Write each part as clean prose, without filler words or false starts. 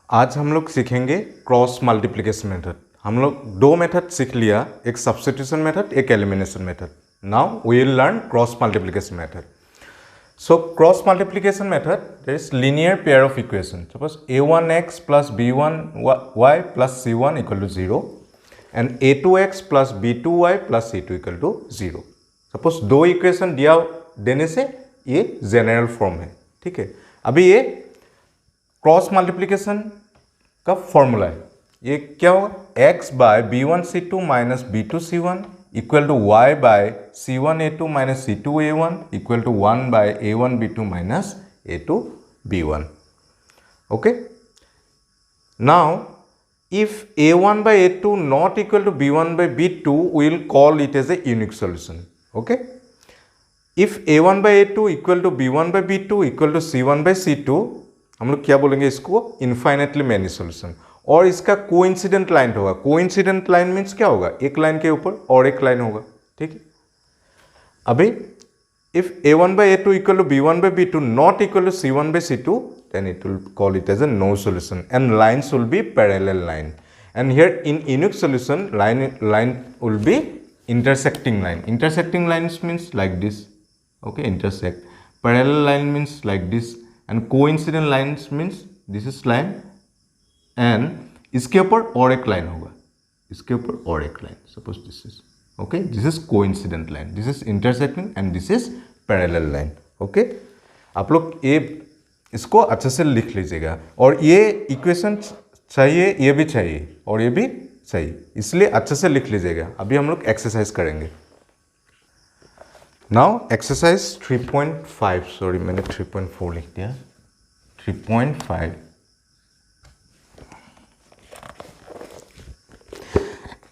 आज हम लोग सीखेंगे क्रॉस मल्टीप्लिकेशन मेथड। हम लोग दो मेथड सीख लिया, एक सब्स्टिट्यूशन मेथड, एक elimination method. Now we will learn cross multiplication method. So cross multiplication method, there is linear pair of equation. Suppose a1x plus b1y plus c1 equal to 0 and a2x plus b2y plus c2 equal to 0. Suppose दो equation दिया देने से ये general form है, ठीक है। अभी ये क्रॉस मल्टीप्लिकेशन का फॉर्मूला है। ये क्या होगा, x by b1c2 minus b2c1 equal to y by c1a2 minus c2a1 equal to 1 by a1b2 minus a2b1. Okay, now if a1 by a2 not equal to b1 by b2, we will call it as a unique solution. Okay, if a1 by a2 equal to b1 by b2 equal to c1 by c2, हम लोग क्या बोलेंगे इसको, infinitely many solution. और इसका coincident line होगा। Coincident line means क्या होगा, एक लाइन के ऊपर और एक लाइन होगा, ठीक है। अभी if a1 by a2 equal to b1 by b2 not equal to c1 by c2, then it will call it as a no solution and lines will be parallel line. And here in unique solution, line will be intersecting line. Intersecting lines means like this, okay, intersect. Parallel line means like this and coincident lines means this is line and इसके ऊपर और एक line होगा, इसके ऊपर और एक line, suppose this is, okay, this is coincident line, this is intersecting and this is parallel line. Okay, आप लोग ये इसको अच्छे से लिख लीजिएगा। और ये इक्वेशन चाहिए, ये भी चाहिए और ये भी चाहिए, इसलिए अच्छे से लिख लीजिएगा। अभी हम लोग एक्सरसाइज करेंगे। नाउ एक्सरसाइज 3.5, सॉरी मैंने 3.4 लिख दिया, 3.5।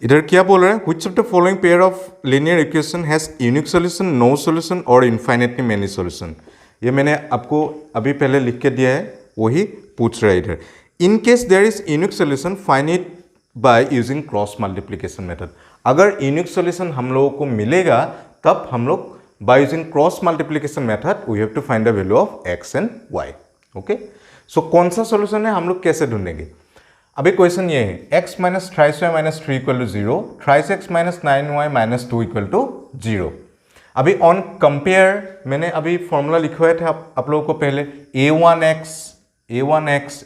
इधर क्या बोल रहे हैं, which of the following pair of linear equation has unique solution, no solution और infinitely many solution। ये मैंने आपको अभी पहले लिख के दिया है, वही पूछ रहा है इधर। In case there is unique solution, find it by using cross multiplication method। अगर unique solution हम लोगों को मिलेगा तब हम लोग by using cross multiplication method we have to find the value of x and y। okay, so कौन सा solution है, हम लोग कैसे ढूंढेंगे। अभी क्वेश्चन ये है, x minus thrice y minus 3 equal to 0, thrice x minus 9y minus 2 equal to 0। अभी ऑन कंपेयर मैंने अभी फॉर्मूला लिखवाया था आप लोगों को पहले, a1x,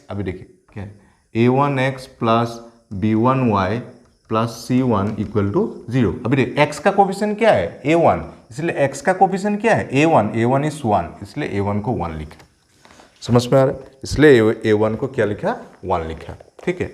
अभी देखिए क्या है, a1x plus b1y plus c1 equal to 0। अभी देखिए x का कोफिशिएंट क्या है, a1, इसलिए x का कोफिशिएंट क्या है, a1 इज 1, इसलिए a1 को 1 लिखा। समझ में आ रहा है, इसलिए a1 को क्या लिखा, 1 लिखा, ठीक है।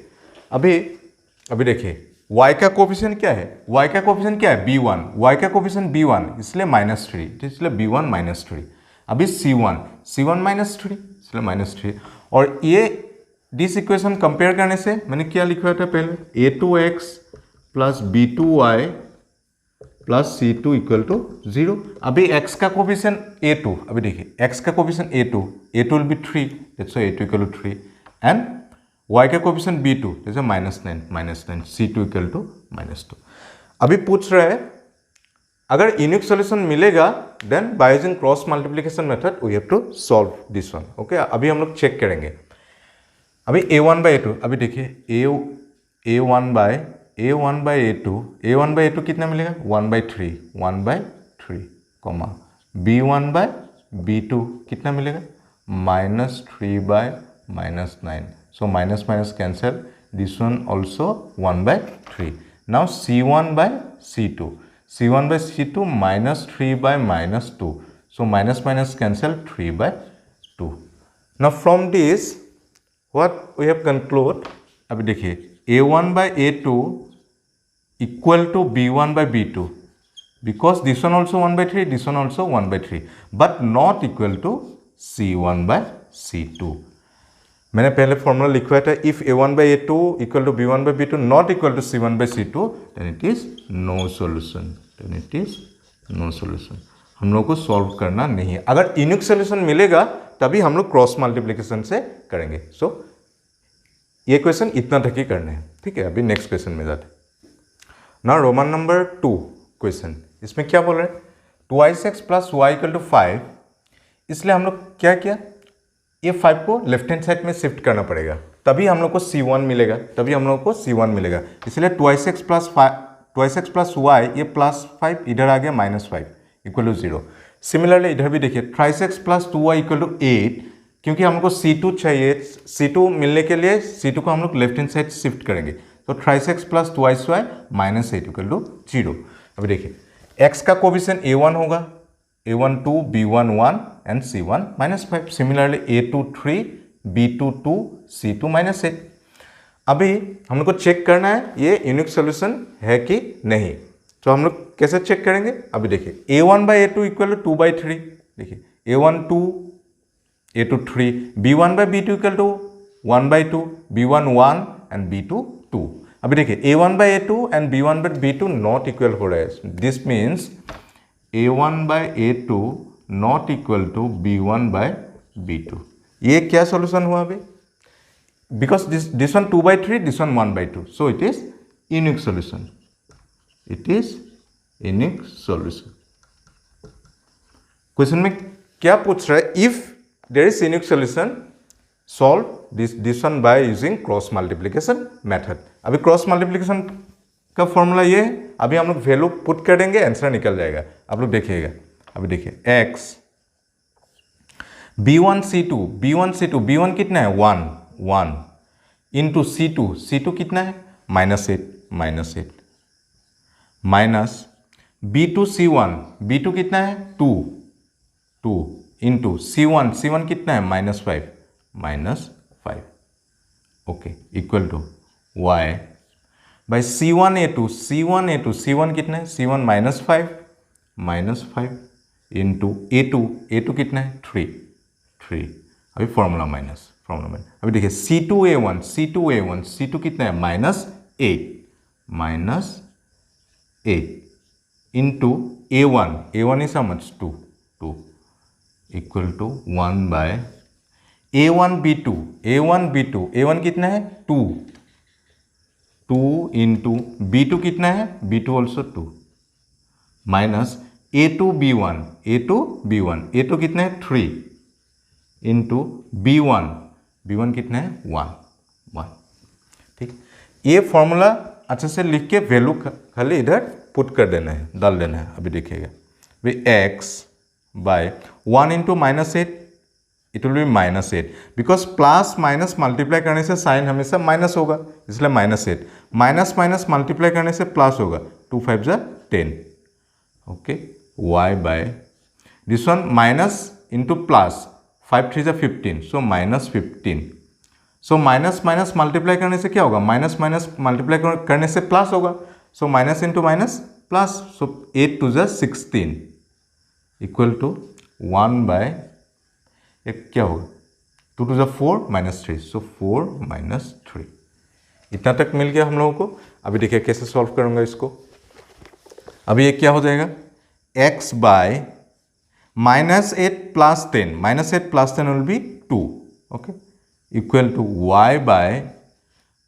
अभी देखिए y का कोफिशिएंट क्या है, y का कोफिशिएंट क्या है, b1, y का कोफिशिएंट b1, इसलिए -3, इसलिए b1 -3। अभी c1 -3, इसलिए -3। और ये दिस इक्वेशन कंपेयर करने से मैंने क्या लिखा था पहले, a2x plus b2y plus c2 equal to 0। अभी x का कोफिशिएंट a2, अभी देखिए x का coefficient a2 will be 3, that's why a2 equal to 3 and y का coefficient b2 that's -9, c2 equal to -2। अभी पूछ रहा है अगर यूनिक सॉल्यूशन मिलेगा then by using cross multiplication method we have to solve this one. Okay, अभी हम लोग चेक करेंगे। अभी a1 बाई a2, अभी देखिए a1 बाई a2 कितना मिलेगा, 1/3 कॉमा b1 बाई b2 कितना मिलेगा, -3/-9, so minus cancel, this one also 1/3। now c1 by c2 -3/-2, so minus cancel, 3/2। now from this what we have conclude, अभी देखिए a1 by a2 equal to b1 by b2 because this one also 1/3, this one also 1/3, but not equal to c1 by c2। मैंने पहले formula लिखवाया था, if a1 by a2 equal to b1 by b2 not equal to c1 by c2, then it is no solution। हम लोग को solve करना नहीं है। अगर यूनिक सॉल्यूशन मिलेगा तभी हम लोग क्रॉस मल्टीप्लिकेशन से करेंगे। सो ये क्वेश्चन इतना तक ही करना है, ठीक है। अभी नेक्स्ट क्वेश्चन में जाते हैं। नाउ रोमन नंबर 2 क्वेश्चन, इसमें क्या बोल रहे हैं, 2x plus y equal to 5। इसलिए हम लोग क्या किया, ये 5 को लेफ्ट हैंड साइड में शिफ्ट करना पड़ेगा तभी हम लोग को C1 मिलेगा, तभी हम लोग को C1 मिलेगा। इसलिए 2x प्लस वाई, ये +5 इधर आ गया -5 इक्वल टू 0। सिमिलरली इधर भी देखिए 3x plus 2y equal to 8, क्योंकि हमको C2 चाहिए, C2 मिलने के लिए C2 को हम लोग लेफ्ट हैंड साइड शिफ्ट करेंगे, तो 3x plus 2y² -8 equal to 0। अभी देखिए x का कोफिशिएंट A1 होगा, A1 2, B1 1 and C1 -5। Similarly A2 3, B2 2, C2 -8। अभी हम लोग को चेक करना है ये यूनिक सॉल्यूशन है कि नहीं, तो हम लोग कैसे चेक करेंगे? अभी देखिए A1/A2 इक्वल टू 2/3, देखिए A1 2, A2 3, B1/B2 equal to 1/2, B1 1 and B2 2। अभी देखिए A1/A2 and B1/B2 not equal हो रहा है, this means A1/A2 not equal to B1/B2। ये क्या सॉल्यूशन हुआ अभी? Because this one 2/3, this one 1/2, so it is unique solution, it is unique solution. Question में क्या पूछ रहा है? If there is unique solution solve this one by using cross multiplication method. अभी क्रॉस मल्टीप्लिकेशन का formula ये है, अभी हम लोग वैल्यू पुट कर देंगे, आंसर निकल जाएगा। आप लोग देखिएगा, अभी देखिए x B1 B1 कितना है 1 इंटू C2 कितना है -8 माइनस B2 C1 कितना है 2 इंटू C1 कितना है -5 okay equal to y by C1 कितना है C1 -5 इंटू A2 कितना है 3। अभी फॉर्मूला माइनस अभी देखिए C2 कितना है -8 into A1 is how much 2 equal to 1 by A1 कितना है 2 इंटू B2 कितना है B2 also 2 minus A2 B1 कितना है 3 इंटू B1 कितना है 1। ठीक, ये फॉर्मूला अच्छे से लिख के वैल्यू खाली इधर पुट कर देना है, डाल देना है। अभी देखिएगा भाई x by 1 into -8 it will be -8, because plus minus multiply करने से साइन हमेशा माइनस होगा, इसलिए -8 माइनस मल्टीप्लाई करने से प्लस होगा, 2 5 जा 10 okay y by this one minus into plus 5 3 जा 15, सो -15। सो माइनस मल्टीप्लाई करने से क्या होगा, माइनस मल्टीप्लाई करने से प्लस होगा, so minus into minus plus, so 8 2 जा 16 इक्वल टू 1 बाय एक क्या होगा 2 2 जा 4 -3, सो 4 -3। इतना तक मिल गया हम लोगों को। अभी देखिए कैसे सॉल्व करूंगा इसको। अभी ये क्या हो जाएगा x by -8 plus 10 will be 2 okay equal to y by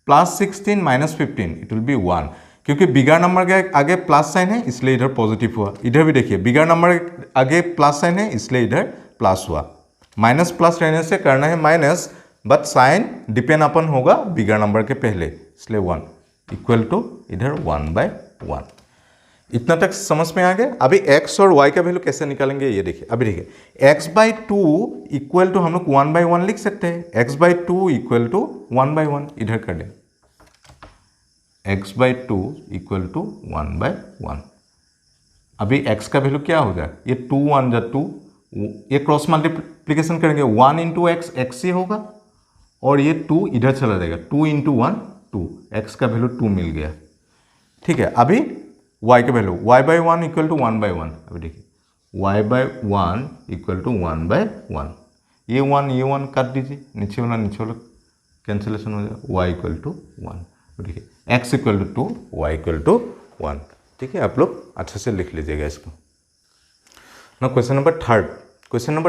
plus 16 -15 it will be 1, क्योंकि बिगर नंबर के आगे प्लस साइन है इसलिए इधर पॉजिटिव हुआ। इधर भी देखिए बिगर नंबर के आगे प्लस साइन है इसलिए इधर प्लस हुआ। माइनस प्लस रहने से करना है माइनस, बट साइन डिपेंड अपन होगा बिगर नंबर के पहले, इसलिए 1 इक्वल टू इधर 1/1। इतना तक समझ में आ गया। अभी x और y का वैल्यू कैसे निकालेंगे ये देखिए। अभी देखिए x/2 इक्वल टू हम लोग 1/1 लिख सकते हैं। x/2 इक्वल टू 1/1 इधर कर दें, x/2 इक्वल टू 1/1। अभी x का वैल्यू क्या हो जाए, ये 2 1 जा 2, ये क्रॉस मल्टीप्लीकेशन करेंगे 1 इंटू x ही होगा और ये 2 इधर चला जाएगा, 2 इंटू 1 2, x का वैल्यू 2 मिल गया। ठीक है, अभी y का वैल्यू y/1 इक्वल टू 1/1। अभी देखिए y/1 इक्वल टू 1/1, ये 1 काट दीजिए, नीचे वाला कैंसिलेशन हो जाएगा, y इक्वल टू 1। देखिए x equal to 2 y equal to 1। ठीक है, आप लोग अच्छे से लिख लीजिएगा इसको ना। क्वेश्चन नंबर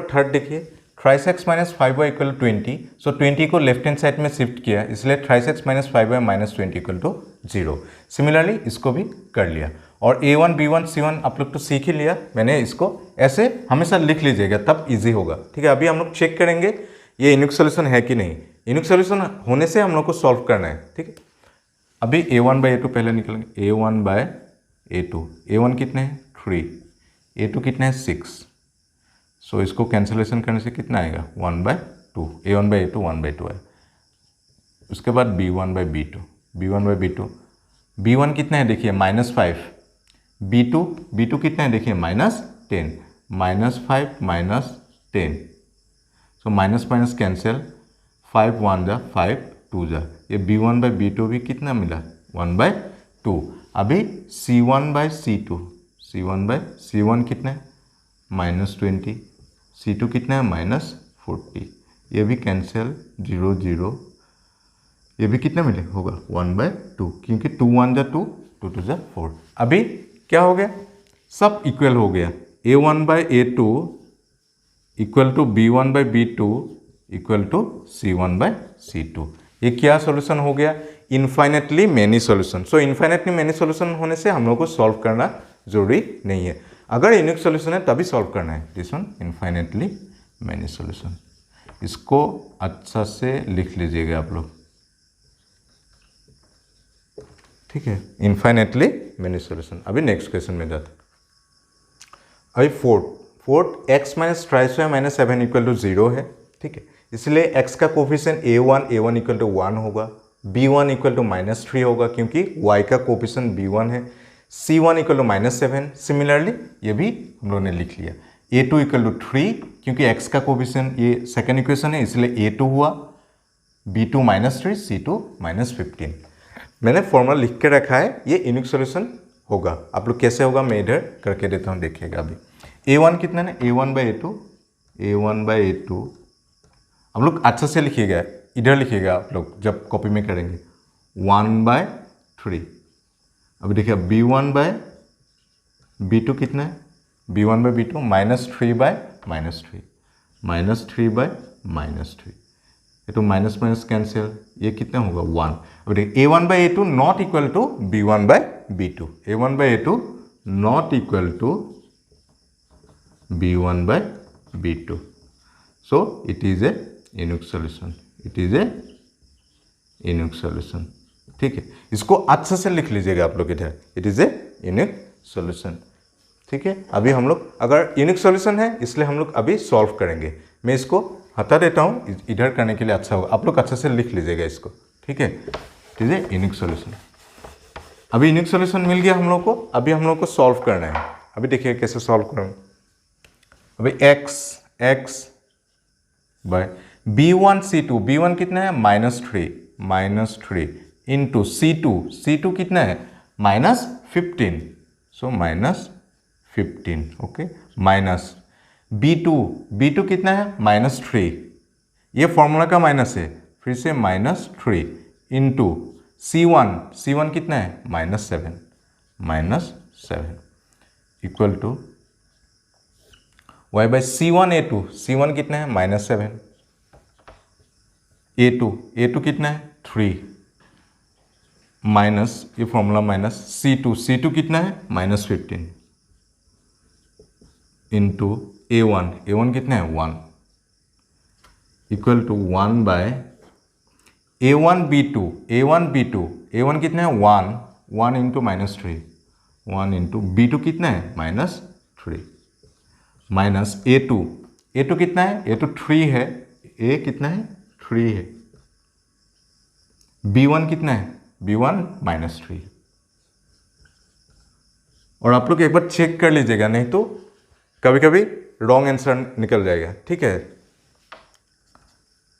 थर्ड देखिए, 3x - 5y इक्वल टू 20, सो 20 को लेफ्ट हैंड साइड में शिफ्ट किया, इसलिए 3x - 5y - 20 equal to 0। Similarly इसको भी कर लिया और A1 B1 C1 आप लोग तो सीख ही लिया। मैंने इसको ऐसे हमेशा लिख लीजिएगा तब इजी होगा। ठीक है, अभी हम लोग चेक करेंगे ये यूनिक सॉल्यूशन है कि नहीं। यूनिक सॉल्यूशन होने से हम लोग को सॉल्व करना है, ठीक है। अभी a1/a2 पहले निकलेंगे, a1/a2, a1 कितने हैं 3, a2 कितने हैं 6, सो इसको कैंसिलेशन करने से कितना आएगा 1/2, a1/a2 1/2 है। उसके बाद b1/b2, b1/b2, b1 कितना है देखिए -5, b2 कितना है देखिए -10, -5 -10, सो माइनस माइनस कैंसिल, 5 1 जा 5 2 जा, ये b1/b2 भी कितना मिला 1/2। अभी c1/c2, c1 कितना है -20, c2 कितना है -40, ये भी कैंसिल 0 0, ये भी कितना मिले होगा 1/2, क्योंकि 2 1 जा 2, 2 2 जा 4। अभी क्या हो गया, सब इक्वल हो गया, a1/a2 equal to b1/b2 equal to c1/c2। ये क्या सॉल्यूशन हो गया, इन्फाइनेटली मैनी सॉल्यूशन। सो इन्फाइनेटली मैनी सॉल्यूशन होने से हम लोग को सॉल्व करना जरूरी नहीं है, अगर यूनिक सॉल्यूशन है तभी सॉल्व करना है। This one infinitely many solution, इसको अच्छा से लिख लीजिएगा आप लोग, ठीक है, इन्फाइनेटली मैनी सॉल्यूशन। अभी नेक्स्ट क्वेश्चन में जाते, अभी fourth x minus thrice minus 7 equal to 0 है, ठीक है, इसलिए x का कोफिशिएंट a1 इक्वल टू 1 होगा, b1 इक्वल टू -3 होगा क्योंकि y का कोफिशिएंट b1 है, c1 इक्वल टू -7, सिमिलरली ये भी हम लोगों ने लिख लिया, a2 इक्वल टू 3 क्योंकि x का कोफिशिएंट ये सेकेंड इक्वेशन है इसलिए a2 हुआ, b2 -3, c2 -15। मैंने फॉर्मूला लिख के रखा है, ये यूनिक सॉल्यूशन होगा। आप लोग कैसे होगा मैं इधर करके देता हूँ, देखिएगा। अभी a1 कितना है a1/a2 हम लोग अच्छा से लिखिएगा, इधर लिखिएगा आप लोग जब कॉपी में करेंगे 1/3। अभी देखिए b1/b2 कितना है, b1/b2 -3/-3, ये तो माइनस माइनस कैंसिल, ये कितना होगा 1। अब देखिए a1/a2 not equal to b1/b2, a1/a2 not equal to b1/b2, so it is a unique solution, ठीक है। इसको अच्छे से लिख लीजिएगा आप लोग इधर, it is a unique solution, ठीक है। अभी हम लोग अगर यूनिक सॉल्यूशन है इसलिए हम लोग अभी सॉल्व करेंगे, मैं इसको हटा देता हूँ, इधर करने के लिए अच्छा होगा, आप लोग अच्छे से लिख लीजिएगा इसको, ठीक है। ठीक है, यूनिक सॉल्यूशन। अभी यूनिक सॉल्यूशन मिल गया हम लोग को, अभी हम लोग को सॉल्व करना है। अभी देखिए कैसे सॉल्व करूँ। अभी x बाय b1c2, b1 कितना है -3 इंटू c2 कितना है -15, सो -15, ओके, माइनस b2 कितना है -3, ये फॉर्मूला का माइनस है, फिर से -3 इंटू c1 कितना है -7 equal to y by c1 कितना है -7, a2 कितना है 3 माइनस, ये फॉर्मूला माइनस c2 कितना है -15 इंटू a1 कितना है 1 इक्वल टू 1 बाय a1 कितना है 1 इंटू -3, 1 इंटू b2 कितना है -3 माइनस a2 कितना है, a2 3 है, a कितना है 3 है, b1 कितना है b1 -3। और आप लोग एक बार चेक कर लीजिएगा, नहीं तो कभी कभी रॉन्ग आंसर निकल जाएगा, ठीक है।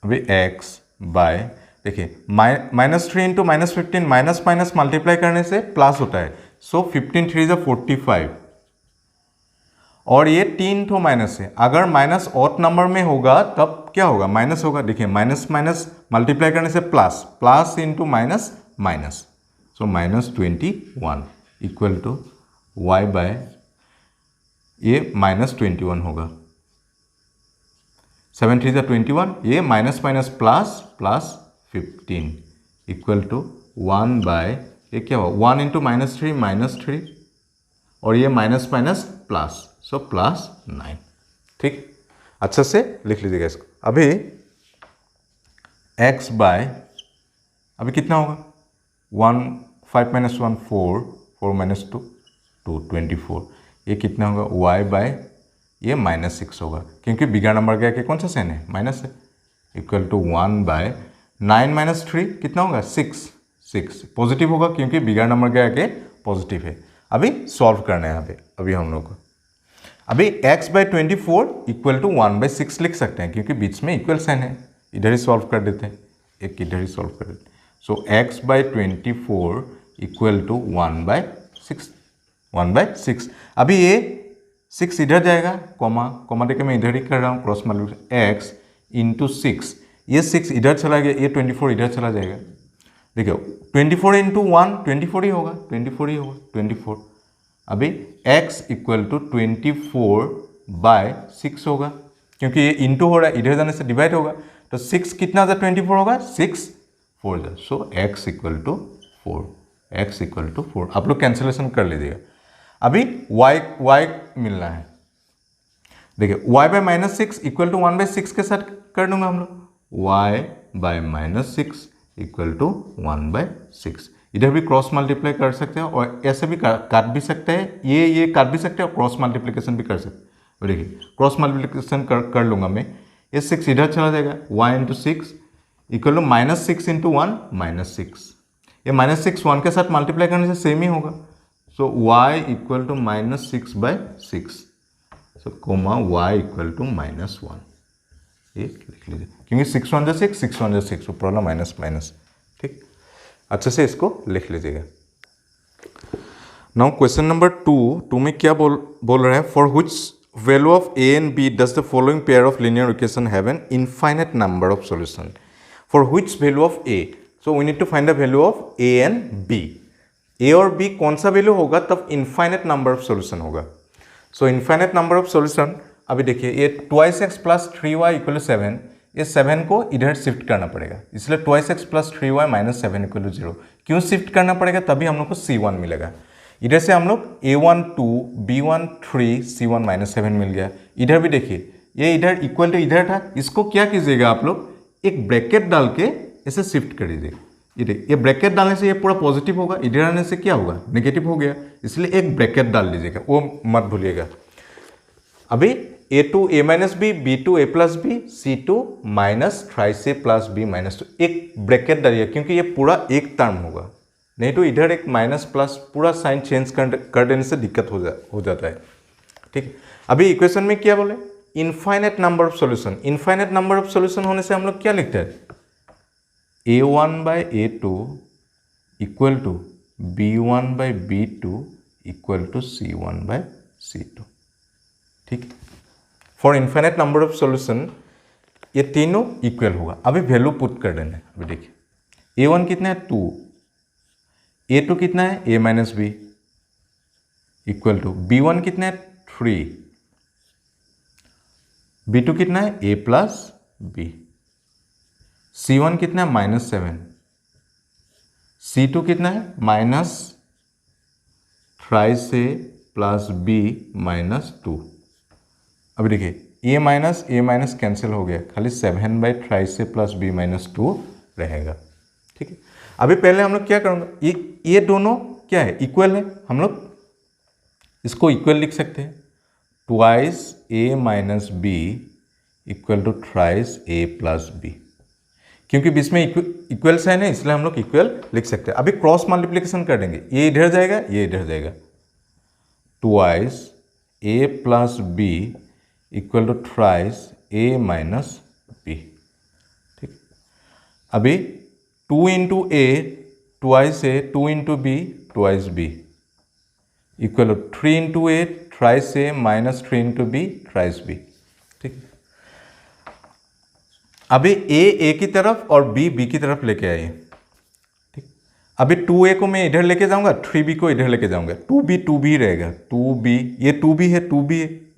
अभी x बाय देखिए -3 इंटू -15, माइनस माइनस मल्टीप्लाई करने से प्लस होता है, सो 15 3 जा 45, और ये 3 तो माइनस है, अगर माइनस ऑड नंबर में होगा तब क्या होगा माइनस होगा। देखिए माइनस माइनस मल्टीप्लाई करने से plus into minus, so -21 equal to y by ये -21 होगा, 7 3 जा 21, ये minus minus plus 15 equal to 1 by ये क्या होगा 1 इंटू -3 और ये माइनस माइनस प्लस, सो +9, ठीक। अच्छा से लिख लीजिएगा इसको। अभी x बाय अभी कितना होगा 1 5 माइनस 1 4 4 माइनस 2 2 24 ये कितना होगा y बाय ये -6 होगा क्योंकि बिगर नंबर के आगे कौन सा साइन है माइनस है इक्वल टू 1 बाय 9 माइनस 3 कितना होगा 6 पॉजिटिव होगा क्योंकि बिगर नंबर के आगे पॉजिटिव है। अभी सॉल्व करना है यहाँ पे अभी हम लोग को अभी x by 24 equal to 1 by 6 लिख सकते हैं क्योंकि बीच में इक्वल साइन है इधर ही सॉल्व कर देते हैं एक इधर ही सॉल्व कर देते हैं। So x by 24 equal to 1 by 6 अभी ये 6 इधर जाएगा कॉमा देके मैं इधर ही कर रहा हूँ क्रॉस मल्टीप्लिकेशन x इंटू 6 ये 6 इधर चला गया ये 24 इधर चला जाएगा देखिए 24 इंटू 1 24 ही होगा 24 अभी x इक्वल टू 24 बाय 6 होगा क्योंकि ये इंटू हो रहा है इधर जाने से डिवाइड होगा तो 6 कितना जा 24 होगा 6 4 जा सो x इक्वल टू 4 आप लोग कैंसिलेशन कर लीजिएगा। अभी y मिलना है देखिए y by -6 equal to 1 by 6 के साथ कर दूंगा हम लोग y by -6 equal to 1 by 6 इधर भी क्रॉस मल्टीप्लाई कर सकते हैं और ऐसे भी काट भी सकते हैं ये काट भी सकते हैं और क्रॉस मल्टीप्लिकेशन भी कर सकते हैं। देखिए क्रॉस मल्टीप्लिकेशन कर लूँगा मैं ये 6 इधर चला जाएगा y into 6 equal to -6 into 1 -6 ये -6 1 के साथ मल्टीप्लाई करने से सेम ही होगा so y equal to -6 by 6 so comma y equal to -1 ये लिख लीजिए क्योंकि 6 1 जा 6 1 जा 6 ऊपर वाला माइनस ठीक अच्छे से इसको लिख लीजिएगा। नाउ क्वेश्चन नंबर 2 में क्या बोल रहा है for which value of a and b does the following pair of linear equation have an infinite number of solution for which value of a so we need to find the value of a and b a और b कौन सा value होगा तब infinite number of solution होगा। सो infinite number of solution अभी देखिए ये 2x plus 3y equal to 7 ये 7 को इधर शिफ्ट करना पड़ेगा इसलिए 2x plus 3y minus 7 equal to 0 क्यों शिफ्ट करना पड़ेगा तभी हम लोग को c1 मिलेगा इधर से हम लोग a1 2 b1 3 c1 माइनस 7 मिल गया। इधर भी देखिए ये इधर इक्वल टू इधर था इसको क्या कीजिएगा आप लोग एक ब्रैकेट डाल के इसे शिफ्ट कर दीजिएगा ये ब्रैकेट डालने से ये पूरा पॉजिटिव होगा इधर आने से क्या होगा नेगेटिव हो गया इसलिए एक ब्रैकेट डाल लीजिएगा वो मत भूलिएगा। अभी a2 a minus b b2 a plus b c2 minus thrice a plus b minus 2 एक ब्रैकेट डालिए क्योंकि ये पूरा एक टर्म होगा नहीं तो इधर एक माइनस प्लस पूरा साइन चेंज कर देने से दिक्कत हो जाता है ठीक। अभी इक्वेशन में क्या बोले infinite number of solution infinite number of solution होने से हम लोग क्या लिखते हैं a1 by a2 equal to b1 by b2 equal to c1 by c2 ठीक। For infinite number of solution ये तीनों इक्वल होगा। अभी वैल्यू पुट कर देना है अभी देखिए a1 कितना है 2 a2 कितना है a minus b equal to b1 कितना है 3 b2 कितना है a प्लस बी c1 कितना है -7 c2 कितना है minus thrice a plus b minus 2। अभी देखिए a माइनस कैंसिल हो गया खाली 7 by thrice a plus b minus 2 रहेगा ठीक है। अभी पहले हम लोग क्या करेंगे ये दोनों क्या है इक्वल है हम लोग इसको इक्वल लिख सकते हैं twice a minus b equal to thrice a plus b क्योंकि बीच में इक्वल साइन है इसलिए हम लोग इक्वल लिख सकते हैं। अभी क्रॉस मल्टीप्लिकेशन कर देंगे ये इधर जाएगा ये इधर जाएगा twice a plus b equal to thrice a minus b ठीक। अभी 2 into a twice a 2 into b twice b equal to 3 into a thrice a minus 3 into b thrice b ठीक। अभी a की तरफ और b की तरफ लेके आइए ठीक। अभी 2a को मैं इधर लेके जाऊंगा 3b को इधर लेके जाऊंगा 2b रहेगा 2b ये 2b है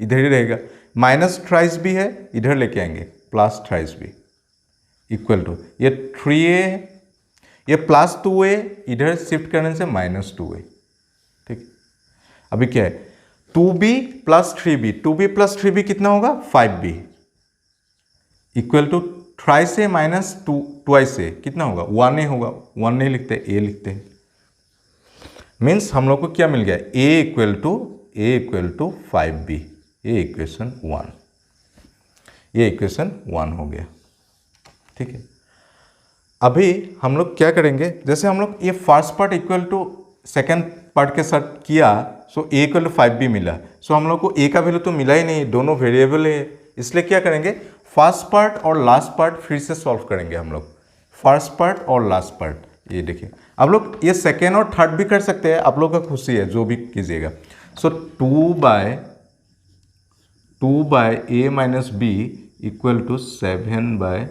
इधर ही रहेगा माइनस थ्राइस b है इधर लेके आएंगे plus thrice b equal to ये 3a है ये प्लस 2a इधर शिफ्ट करने से माइनस 2a ठीक। अभी क्या है 2b plus 3b 2b plus 3b कितना होगा 5b equal to thrice A minus twice A कितना होगा, 1a होगा। 1 नहीं लिखते, a लिखते हैं। मीन्स हम लोग को क्या मिल गया, a इक्वल टू 5b, ये इक्वेशन 1, ये इक्वेशन 1 हो गया। ठीक है, अभी हम लोग क्या करेंगे, जैसे हम लोग ये first part equal to second part के साथ किया, सो a इक्वल टू 5b मिला। सो हम लोग को a का वैल्यू तो मिला ही नहीं, दोनों वेरिएबल है, इसलिए क्या करेंगे, फर्स्ट पार्ट और लास्ट पार्ट फिर से सॉल्व करेंगे हम लोग। फर्स्ट पार्ट और लास्ट पार्ट, ये देखिए, आप लोग ये सेकेंड और थर्ड भी कर सकते हैं, आप लोग का खुशी है, जो भी कीजिएगा। So 2 by a minus b equal to 7 by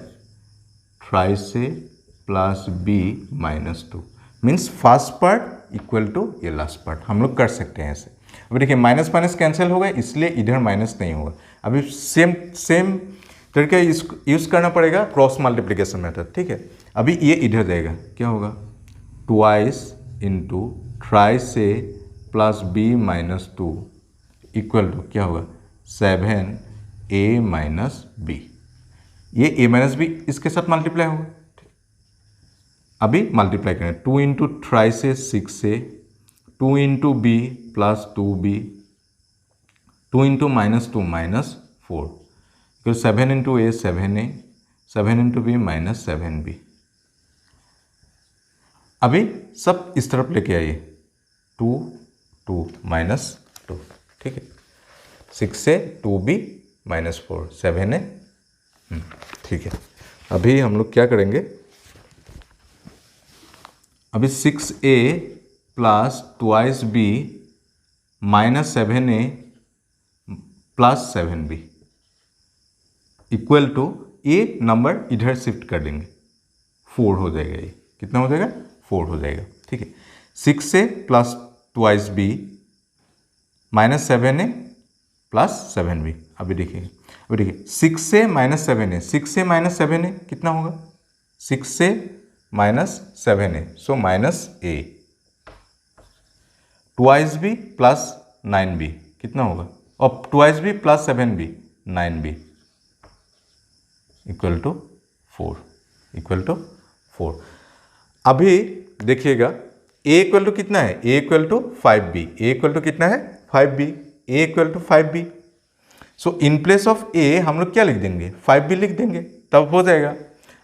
thrice A plus b minus 2, means first part equal to ये लास्ट पार्ट, हम लोग कर सकते हैं ऐसे। अभी देखिए माइनस माइनस कैंसिल हो गए, इसलिए इधर माइनस नहीं होगा। अभी सेम तरीका यूज़ करना पड़ेगा, क्रॉस मल्टीप्लिकेशन मेथड। ठीक है, अभी ये इधर जाएगा, क्या होगा, twice into thrice A plus B minus 2 equal to क्या होगा, 7a माइनस बी। ये a माइनस बी इसके साथ मल्टीप्लाई होगा। अभी मल्टीप्लाई करें, 2 into thrice A 6a, 2 into B plus 2b, 2 into minus 2 minus 4, 7 into A 7a, 7 into B minus 7b। अभी सब इस तरफ लेके आइए, 2 माइनस 2, ठीक है, 6 से 2b माइनस 4, 7a, ठीक है। अभी हम लोग क्या करेंगे, अभी 6a plus twice b minus 7a plus 7b equal to, ये नंबर इधर शिफ्ट कर देंगे, 4 हो जाएगा। ये कितना हो जाएगा, 4 हो जाएगा। ठीक है, 6 से plus twice b minus 7a plus 7b। अभी देखिए 6 से माइनस 7a, 6 से माइनस 7a कितना होगा, 6 से minus 7a, so minus a, twice b plus 9b कितना होगा, और twice b plus 7b 9b equal to 4। अभी देखिएगा a इक्वल टू कितना है, a equal to 5b, a equal to कितना है 5b, a equal to 5b। So in place of a हम लोग क्या लिख देंगे, 5b लिख देंगे, तब हो जाएगा।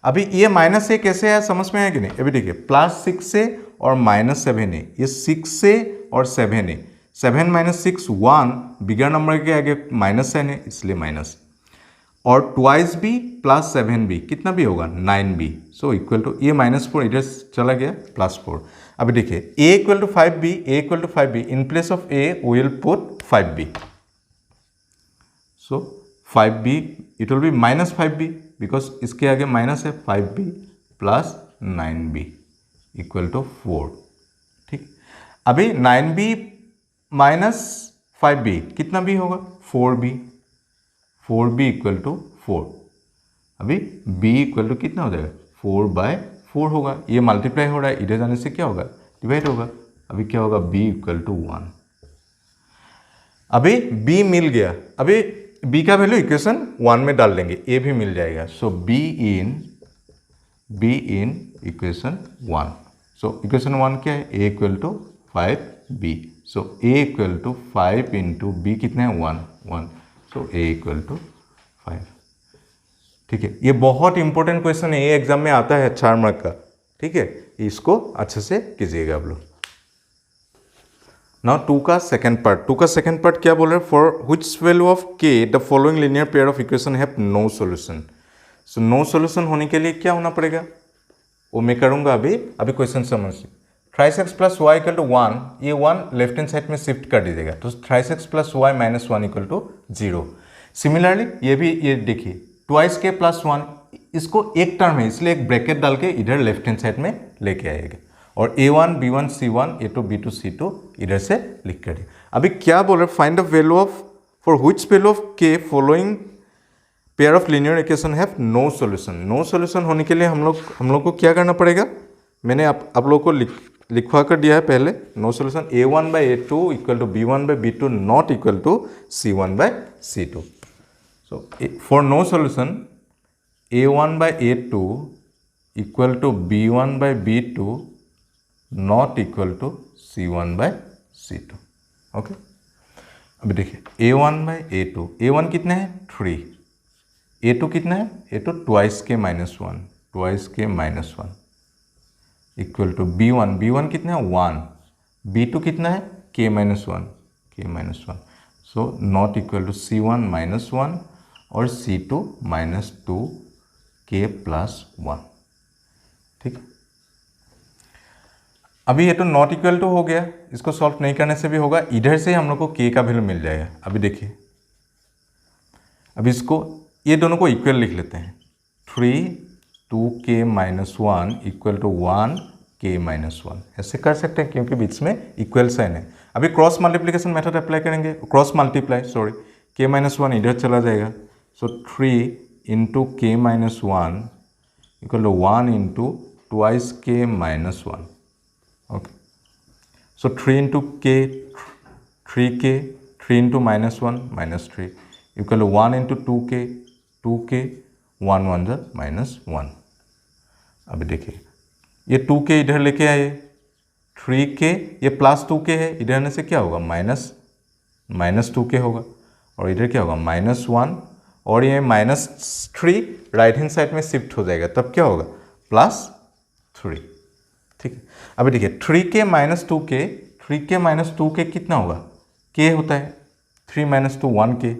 अभी ये माइनस से कैसे है, समझ में आया कि नहीं। अभी देखिए प्लस 6 से और माइनस 7a, ये 6 से और 7a, 7 माइनस 6 1, बिगर नंबर के आगे माइनस साइन है इसलिए माइनस, और ट्वाइस b प्लस 7b कितना भी होगा 9b, सो इक्वल टू, ये -4 इधर चला गया +4। अभी देखिए a equal to 5b, a equal to 5b, in place of a will put 5b, so 5b it will be -5b because इसके आगे माइनस है, 5b plus 9b equal to 4। ठीक, अभी 9b माइनस 5b कितना भी होगा, 4b, 4b equal to 4। अभी b equal to कितना हो जाएगा, 4/4 होगा, ये मल्टीप्लाई हो रहा है, इधर जाने से क्या होगा, डिवाइड होगा। अभी क्या होगा, b इक्वल टू 1। अभी b मिल गया, अभी b का वैल्यू इक्वेशन 1 में डाल देंगे, a भी मिल जाएगा। So b in equation 1। So equation 1 क्या है, a equal to 5b, so a equal to 5 into b कितना है 1, सो a इक्वल टू 5। ठीक है, ये बहुत इंपॉर्टेंट क्वेश्चन है, ये एग्जाम में आता है 4 मार्क का। ठीक है, इसको अच्छे से कीजिएगा आप लोग। नाउ 2 का सेकंड पार्ट क्या बोल रहे हैं, for which value of k the following linear pair of equation have no solution. So no solution होने के लिए क्या होना पड़ेगा, वो मैं करूंगा अभी क्वेश्चन समझिए। Thrice x plus y equal to 1, ये 1 लेफ्ट हैंड साइड में शिफ्ट कर दीजिएगा, तो thrice x plus y minus 1 equal to 0। Similarly ये भी, ये देखिए ट्वाइस के प्लस 1, इसको एक टर्म है इसलिए एक ब्रैकेट डाल के इधर लेफ्ट हैंड साइड में लेके आएगा, और a1 b1 c1 a2 b2 c2 इधर से लिख कर दिया। अभी क्या बोल रहे, find the value of, for which value of k following pair of linear equation have no solution. No solution होने के लिए हम लोग को क्या करना पड़ेगा, मैंने आप लोगों को लिखवा कर दिया है पहले। No solution a1/a2 equal to b1/b2 not equal to c1/c2। So for no solution A1/A2 equal to B1/B2 not equal to C1/C2। Okay, अभी देखिए A1/A2, A1 कितना है 3, A2 कितना है, A2 ट्वाइस के -1, ट्वाइस के -1 इक्वल टू B1, B1 कितना है 1, B2 कितना है k-1, k-1, so not equal to C1-1 और C2-2 k+1। ठीक, अभी ये तो नॉट इक्वल टू हो गया, इसको सॉल्व नहीं करने से भी होगा, इधर से हम लोग को k का वैल्यू मिल जाएगा। अभी देखिए, अभी इसको ये दोनों को इक्वल लिख लेते हैं, 3 2k-1 इक्वल टू 1 k-1, ऐसे कर सकते हैं क्योंकि बीच में इक्वल साइन है। अभी क्रॉस मल्टीप्लिकेशन मेथड अप्लाई करेंगे, क्रॉस मल्टीप्लाई सॉरी, k-1 इधर चला जाएगा, so 3 into k-1 equal to 1 into twice k-1। Okay, so 3 into k 3k, 3 into -1 -3 equal to 1 into 2k 1 1 -1। अभी देखिए ये 2k इधर लेके आए, 3k ये प्लस 2k है, इधर आने से क्या होगा -2k होगा, और इधर क्या होगा -1, और ये -3 राइट हैंड साइड में शिफ्ट हो जाएगा, तब क्या होगा +3। ठीक है, अभी देखिए 3k -2k, 3k -2k कितना होगा, k होता है, 3 - 2 1k,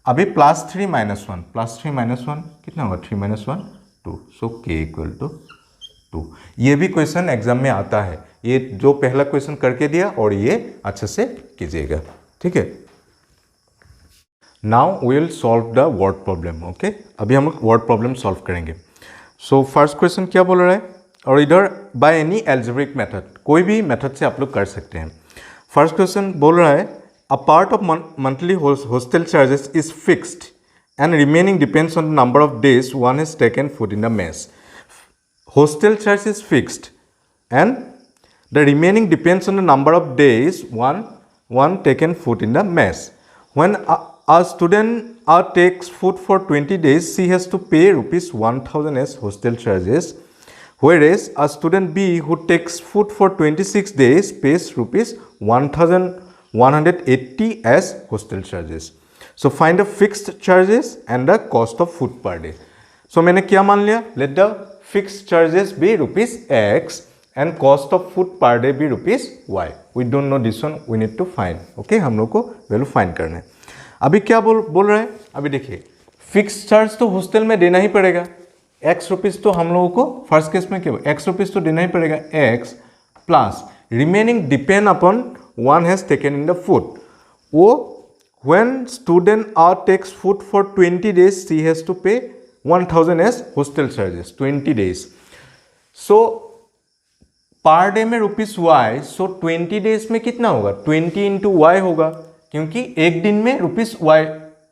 अभी +3 - 1 कितना होगा, 3 - 1 2, सो k इक्वल टू 2। ये भी क्वेश्चन एग्जाम में आता है, ये जो पहला क्वेश्चन करके दिया और ये अच्छे से कीजिएगा। ठीक है, now we will solve the word problem. Okay, अभी हम लोग वर्ड प्रॉब्लम सॉल्व करेंगे। सो फर्स्ट क्वेश्चन क्या बोल रहा है, और इधर बाय एनी एल्जेब्रिक मेथड, कोई भी मेथड से आप लोग कर सकते हैं। फर्स्ट क्वेश्चन बोल रहा है, a part of monthly hostel charges is fixed and remaining depends on the number of days one has taken food in the mess. Hostel charge is fixed and the remaining depends on the number of days one taken food in the mess. When a student takes food for 20 days, she has to pay rupees 1000 as hostel charges, whereas a student B who takes food for 26 days pays rupees 1180 as hostel charges. So find the fixed charges and the cost of food per day. So मैंने क्या मान लिया, let the fixed charges be rupees x and cost of food per day be rupees y. We don't know this one, we need to find. Okay, हम लोग को value find करना है। अभी क्या बोल रहे हैं, अभी देखिए फिक्स चार्ज तो हॉस्टल में देना ही पड़ेगा, x रुपीज़ तो हम लोगों को फर्स्ट केस में क्या x रुपीज़ तो देना ही पड़ेगा, x plus remaining depend upon one has taken in the food. वो when student takes food for 20 days, she has to pay 1000 as hostel charges 20 days. So per day में ₹y, सो 20 days में कितना होगा, 20 into y होगा, क्योंकि एक दिन में ₹y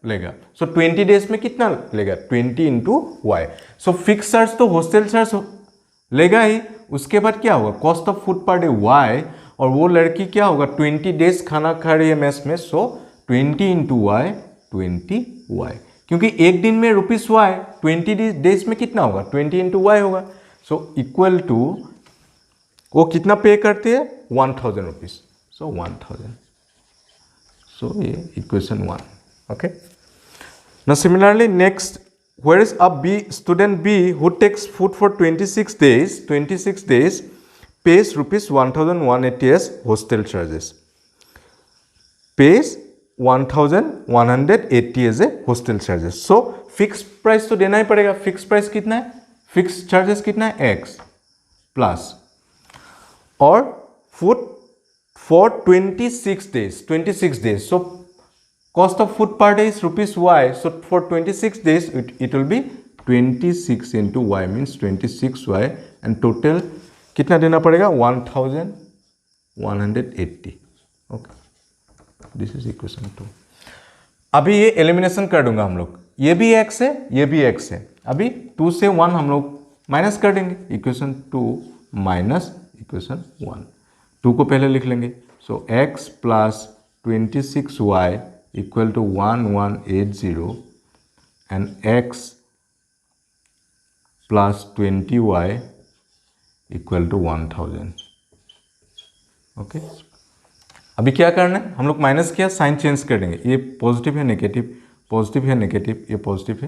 लेगा, सो 20 डेज में कितना लेगा, 20 into y। So fix charge तो हॉस्टल चार्ज लेगा ही, उसके बाद क्या होगा, cost of food per day y, और वो लड़की क्या होगा 20 डेज खाना खा रही है मेस में, सो 20 इंटू y 20y, क्योंकि एक दिन में ₹y, 20 डेज में कितना होगा 20 इंटू y होगा, सो इक्वल टू वो कितना पे करते हैं 1000 रुपीज, सो 1000, सो ये equation 1। Okay, now similarly next, where is a student B who takes food for 26 days pays rupees 1180 as hostel charges, pays 1180 as a hostel charges. So fix price तो देना ही पड़ेगा, fix price कितना है, fix charges कितना है x plus, और food for 26 days, so cost of food per day is ₹y, so for 26 days it will B 26 into y means 26y, and total कितना देना पड़ेगा 1180। Okay, this is equation 2। अभी ये elimination कर दूंगा हम लोग, ये भी x है, ये भी x है, अभी 2 से 1 हम लोग माइनस कर देंगे, इक्वेशन 2 माइनस इक्वेशन 1, 2 को पहले लिख लेंगे, so x plus 26y equal to 1180 and x plus 20y equal to 1000। Okay, अभी क्या करना है, हम लोग माइनस किया, साइन चेंज कर देंगे, ये पॉजिटिव है नेगेटिव, पॉजिटिव है नेगेटिव, ये पॉजिटिव है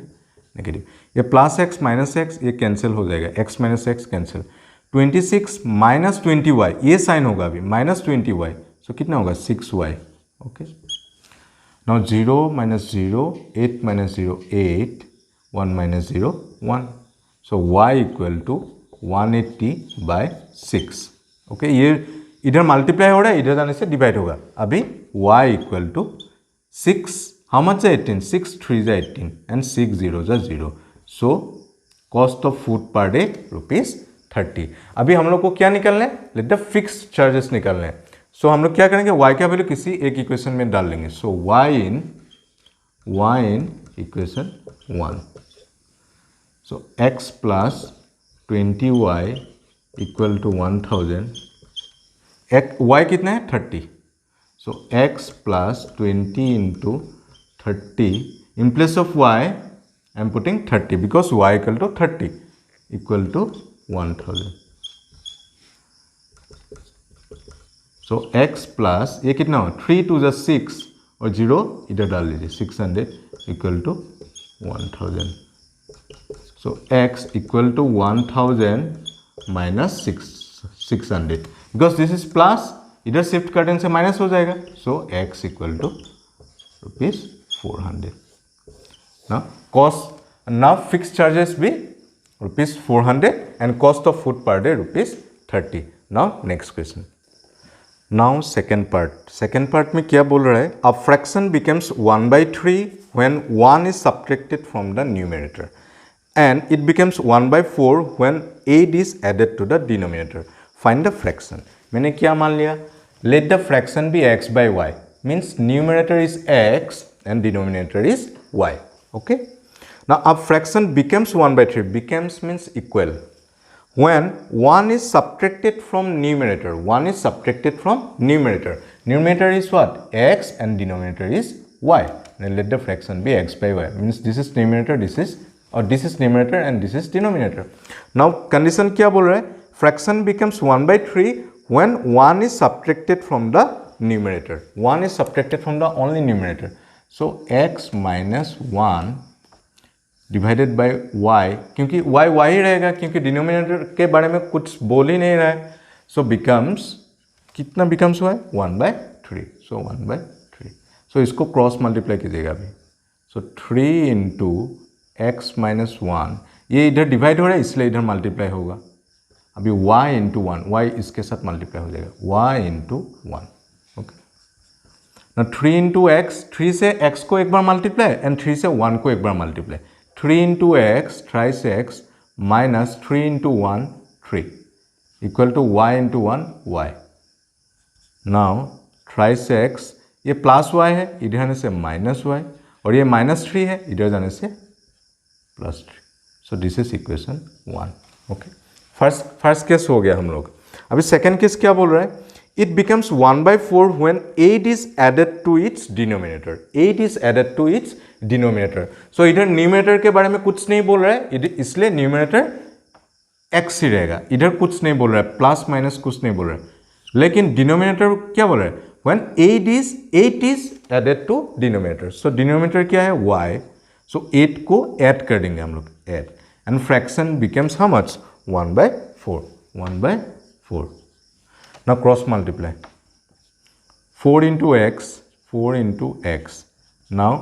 नेगेटिव, ये प्लस एक्स माइनस एक्स ये कैंसिल हो जाएगा, x minus x cancel, 26 minus 20y ये साइन होगा अभी माइनस 20y, सो कितना होगा 6y। Okay, now 0 minus 0, 8 minus 0 8, 1 minus 0 1, so y equal to 180/6। Okay, ये इधर मल्टीप्लाई हो रहा है, इधर जाने से डिवाइड होगा, अभी y equal to 6, how much है 18, 6 3 जा 18 एंड 6 0 जा 0, so cost of food per day ₹30। अभी हम लोग को क्या निकालना है, लेट द फिक्स चार्जेस निकालना है। सो हम लोग क्या करेंगे, y का वैल्यू किसी एक इक्वेशन में डाल लेंगे, so y in equation 1, so x plus 20y equal to 1000, y कितना है 30, so x plus 20 into 30, in place of y I am putting 30 because y equal to 30 equal to 1000, so x plus ये कितना हो 3 2 6 और 0 इधर डाल लीजिए 600 equal to 1000, so x equal to 1000 minus 600 because this is plus, इधर shift करने से माइनस हो जाएगा, सो x इक्वल टू ₹400। ना कॉस्ट, ना फिक्स चार्जेस भी ₹400 and cost of food per day ₹30। Now next question, now second part में क्या बोल रहा है, a fraction becomes 1/3 when 1 is subtracted from the numerator and it becomes 1/4 when 8 is added to the denominator. Find the fraction. मैंने क्या मान लिया, let the fraction be x by y, means numerator is x and denominator is y. Okay, now a fraction becomes 1/3, becomes means equal, when 1 is subtracted from numerator, 1 is subtracted from numerator, numerator is what, x and denominator is y, then let the fraction be x by y, means this is numerator, this is numerator and this is denominator. Now condition क्या बोल रहा है, fraction becomes 1/3 when 1 is subtracted from the numerator, 1 is subtracted from the only numerator, so x minus 1 divided by y, क्योंकि y ही रहेगा क्योंकि denominator के बारे में कुछ बोल ही नहीं रहा है, so becomes, कितना becomes हुआ है 1/3, so 1/3, so इसको क्रॉस मल्टीप्लाई कीजिएगा अभी, so 3 into x माइनस 1, ये इधर डिवाइड हो रहा है इसलिए इधर मल्टीप्लाई होगा, अभी y इंटू 1, y इसके साथ मल्टीप्लाई हो जाएगा, y इंटू 1। ओके, ना 3 इंटू एक्स, 3 से x को एक बार मल्टीप्लाई एंड 3 से 1 को एक बार multiply, 3 into X, thrice x minus 3 into 1 3 equal to y into 1 y। Now thrice x, ये प्लस y है, इधर आने से माइनस y, और ये -3 है, इधर जाने से +3, so this is equation 1। Okay, first case हो गया हम लोग। अभी सेकेंड केस क्या बोल रहा है, it becomes 1/4 when 8 is added to its denominator, 8 is added to its denominator, so इधर न्यूमरेटर के बारे में कुछ नहीं बोल रहा है, इसलिए न्यूमरेटर x ही रहेगा, इधर कुछ नहीं बोल रहा है, प्लस माइनस कुछ नहीं बोल रहा है, लेकिन डिनोमिनेटर क्या बोल रहा है, when 8 is added to denominator, so denominator क्या है y, सो 8 को ऐड कर देंगे हम लोग, add, and fraction becomes how much 1/4। Now cross multiply, 4 into x, now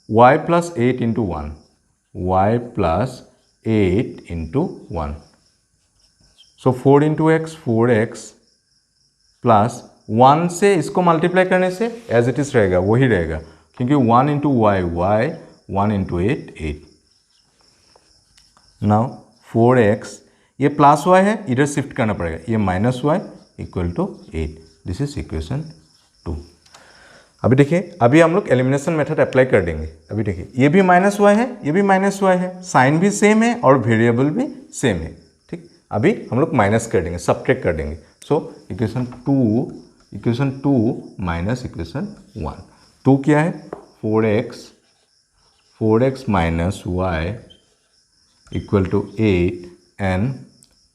y plus 8 into 1, y plus 8 into 1, so 4 into x 4x plus 1 से इसको multiply करने से एज इट इज रहेगा, वही रहेगा, क्योंकि 1 into y 1 into 8 now 4x, ये plus y है, इधर शिफ्ट करना पड़ेगा, ये minus y equal to 8, this is equation 2। अभी देखिए, अभी हम लोग एलिमिनेशन मेथड अप्लाई कर देंगे। अभी देखिए, ये भी -y है, ये भी -y है, साइन भी सेम है और वेरिएबल भी सेम है, ठीक। अभी हम लोग माइनस कर देंगे, सब्ट्रैक्ट कर देंगे, सो इक्वेशन 2 माइनस इक्वेशन 1, 2 क्या है 4x minus y equal to 8 and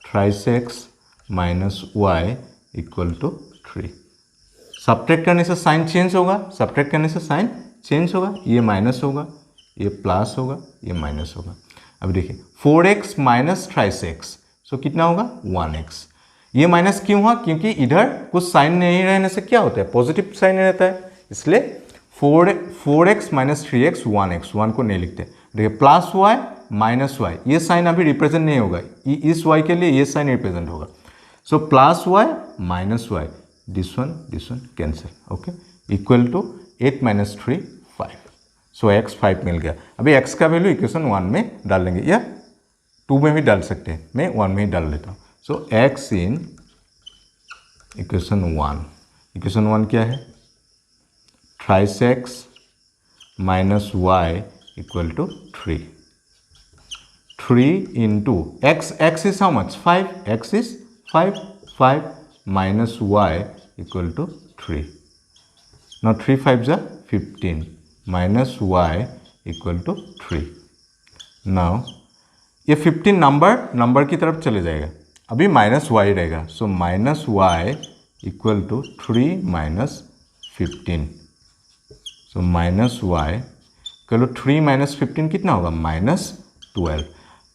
thrice x minus y equal to 3। Subtract करने से साइन चेंज होगा, सब्ट्रैक्ट करने से साइन चेंज होगा, ये माइनस होगा, ये प्लस होगा, ये माइनस होगा। अब देखिए 4x माइनस थ्राइस एक्स, सो कितना होगा 1x। ये माइनस क्यों हुआ? क्योंकि इधर कुछ साइन नहीं रहने से क्या होता है, पॉजिटिव साइन रहता है, इसलिए 4x माइनस 3x 1x, 1 को नहीं लिखते। देखिए प्लस वाई माइनस वाई, ये साइन अभी रिप्रेजेंट नहीं होगा, इस y के लिए ये साइन रिप्रेजेंट होगा। So plus y minus y, this one cancel, okay, equal to 8 minus 3 5। So x 5 मिल गया। अभी x का वैल्यू इक्वेशन 1 में डाल लेंगे या 2 में भी डाल सकते हैं, मैं 1 में ही डाल लेता हूँ। So x in equation 1, equation 1 क्या है, thrice x minus y equal to 3। 3 into x is how much? 5. X is 5. 5 minus y equal to 3. Now 3 5s are 15 minus y equal to 3. Now ये 15 नंबर की तरफ चले जाएगा, अभी minus y रहेगा, so minus y equal to 3 minus 15। So minus y equal to 3 minus 15 कितना होगा, minus 12।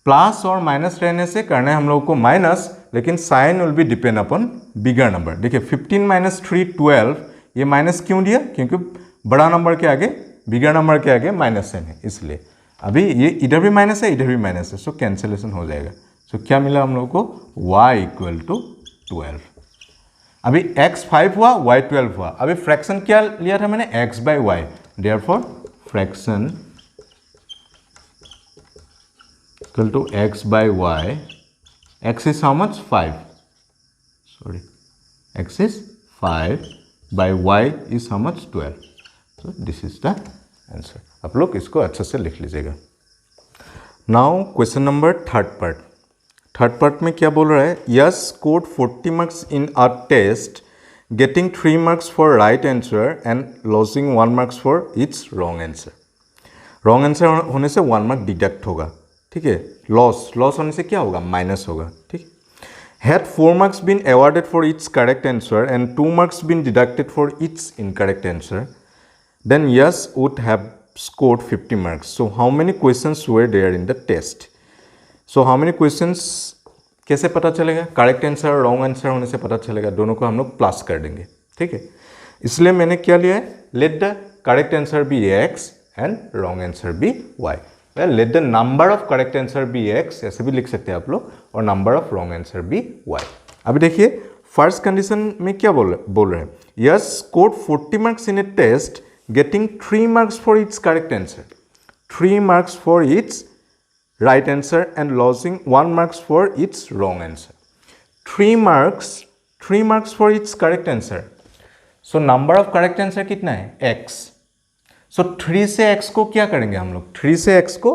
Plus और माइनस रहने से करना है हम लोगों को माइनस, लेकिन sign will be depend upon bigger number. देखिए 15 माइनस 3 12, ये माइनस क्यों दिया, क्योंकि बड़ा नंबर के आगे, बिगर नंबर के आगे माइनस साइन है, इसलिए अभी ये इधर भी माइनस है, इधर भी माइनस है, सो कैंसिलेशन हो जाएगा। सो क्या मिला हम लोगों को, y इक्वल टू 12। अभी x 5 हुआ, y 12 हुआ। अभी फ्रैक्शन क्या लिया था मैंने, x by y, therefore fraction equal to x by y, x is how much, 5, sorry, x is 5 by y is how much, 12. So this is the answer. आप लोग इसको अच्छे से लिख लीजिएगा। Now question number third part में क्या बोल रहा है, Yash scored 40 marks in a test getting 3 marks for right answer and losing 1 marks for its wrong answer. Wrong answer होने से 1 मार्क डिडक्ट होगा, ठीक है, लॉस होने से क्या होगा, माइनस होगा, ठीक। Had 4 marks been awarded for its correct answer and 2 marks been deducted for its incorrect answer, then Yash would have scored 50 marks. So how many questions were there in the test. So how many questions कैसे पता चलेगा, correct answer और wrong answer होने से पता चलेगा, दोनों को हम लोग प्लस कर देंगे, ठीक है। इसलिए मैंने क्या लिया है, let the correct answer be x and wrong answer be y। Let the number of correct answer be x, ऐसे भी लिख सकते हैं आप लोग, और number of wrong answer be y। अभी देखिए फर्स्ट कंडीशन में क्या बोल रहे हैं, Yash scored 40 marks in a test getting 3 marks for its correct answer, 3 marks for its right answer and losing 1 marks for its wrong answer. 3 marks for its correct answer, so number of correct answer कितना है, x। सो 3 से x को क्या करेंगे हम लोग, 3 से x को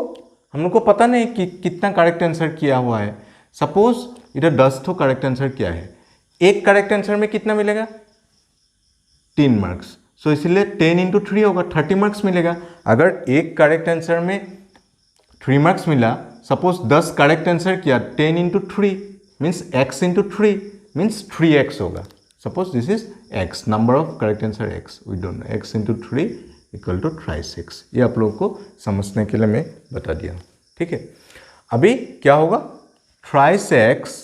हम लोग को पता नहीं कि कितना करेक्ट आंसर किया हुआ है। सपोज इधर 10 तो करेक्ट आंसर किया है, एक करेक्ट आंसर में कितना मिलेगा, 3 मार्क्स। सो इसलिए 10 इंटू 3 होगा, 30 मार्क्स मिलेगा। अगर एक करेक्ट आंसर में 3 मार्क्स मिला, सपोज 10 करेक्ट आंसर किया, 10 into 3 means x into 3 means 3x होगा। Suppose this is x, number of correct answer x, we don't know, x into 3 equal to thrice x. ये आप लोगों को समझने के लिए मैं बता दिया, ठीक है। अभी क्या होगा, थ्राइस एक्स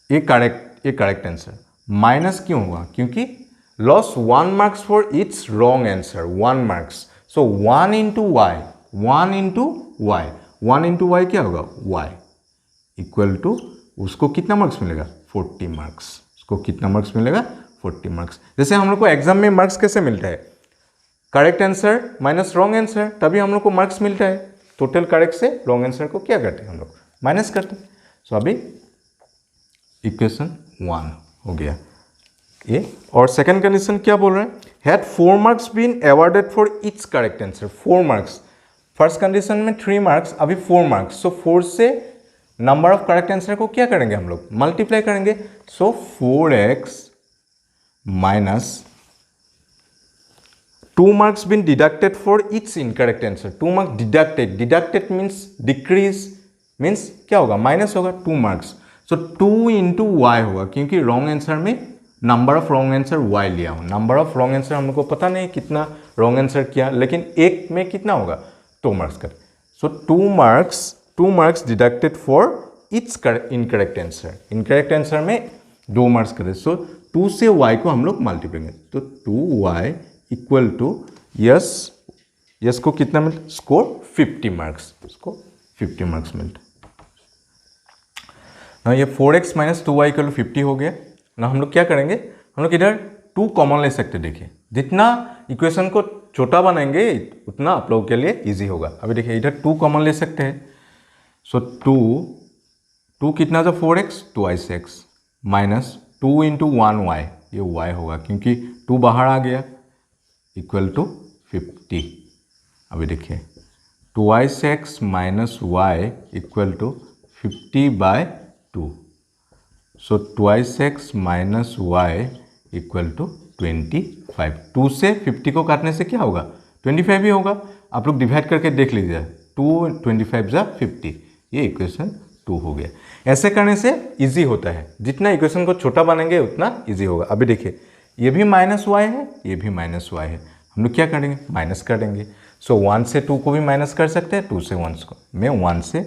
ये करेक्ट आंसर, माइनस क्यों हुआ, क्योंकि loss 1 marks for its wrong answer, 1 marks. So 1 into y, 1 into y, 1 into y क्या होगा, y इक्वल टू, उसको कितना मार्क्स मिलेगा, 40 मार्क्स। उसको कितना मार्क्स मिलेगा, 40 मार्क्स। जैसे हम लोग को एग्जाम में मार्क्स कैसे मिलता है, correct answer minus wrong answer, तभी हम लोग को मार्क्स मिलता है। टोटल करेक्ट से रॉन्ग आंसर को क्या करते हैं हम लोग, माइनस करते हैं। सो अभी इक्वेशन 1 हो गया ये। और सेकंड कंडीशन क्या बोल रहे हैं, had 4 marks been awarded for its correct answer, 4 marks. First condition में 3 मार्क्स, अभी 4 मार्क्स। सो 4 से नंबर ऑफ करेक्ट आंसर को क्या करेंगे हम लोग, मल्टीप्लाई करेंगे। सो 4x minus 2 marks been deducted for each incorrect answer. 2 marks deducted. Deducted means decrease, means क्या होगा, माइनस होगा 2 मार्क्स. सो 2 इंटू वाई होगा, क्योंकि रॉन्ग आंसर में number of wrong answer y लिया हूँ. नंबर ऑफ रॉन्ग आंसर हमको पता नहीं कितना रॉन्ग आंसर किया, लेकिन एक में कितना होगा 2 मार्क्स का. सो 2 marks deducted for its incorrect answer. Incorrect answer में 2 मार्क्स करें. सो 2 से y को हम लोग मल्टीप्लाई करें, तो 2y इक्वल टू यस को कितना मिलता, स्कोर 50 मार्क्स. इसको 50 मार्क्स मिलता. ना ये 4x minus 2y equal to 50 हो गया ना. हम लोग क्या करेंगे, हम लोग इधर 2 कॉमन ले सकते. देखिए जितना इक्वेशन को छोटा बनाएंगे उतना आप लोगों के लिए इजी होगा. अभी देखिए इधर 2 कॉमन ले सकते हैं. सो 2 कितना था 4x, 2x minus 2 into 1y, ये y होगा क्योंकि 2 बाहर आ गया, इक्वल टू 50. अभी देखिए 2x minus y equal to 50/2. So 2x minus y equal to 25. 2 से 50 को काटने से क्या होगा, 25 ही होगा. आप लोग डिवाइड करके देख लीजिए, 2 25 जा 50, ये इक्वेशन 2 हो गया. ऐसे करने से इजी होता है. जितना इक्वेशन को छोटा बनाएंगे उतना इजी होगा. अभी देखिए ये भी माइनस वाई है, ये भी माइनस वाई है. हम लोग क्या करेंगे, माइनस कर देंगे. सो 1 से 2 को भी माइनस कर सकते हैं, 2 से 1 को. मैं 1 से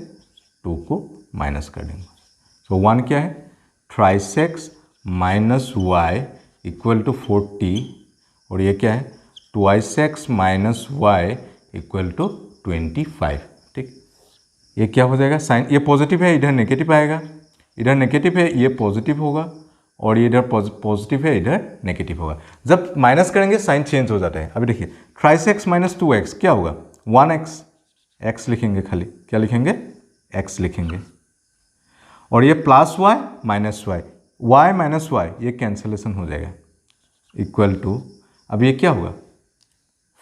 2 को माइनस कर देंगे. सो 1 क्या है, 3x minus y equal to 40, और ये क्या है 2x minus y equal to 25. ठीक, ये क्या हो जाएगा, साइन ये पॉजिटिव है, इधर नेगेटिव आएगा. इधर नेगेटिव है, ये पॉजिटिव होगा, और ये इधर पॉजिटिव है, इधर नेगेटिव होगा. जब माइनस करेंगे साइन चेंज हो जाता है. अभी देखिए 3x माइनस 2x क्या होगा, 1x. x लिखेंगे, खाली क्या लिखेंगे, x लिखेंगे. और ये plus y minus y minus y, ये कैंसिलेशन हो जाएगा, इक्वल टू. अब ये क्या होगा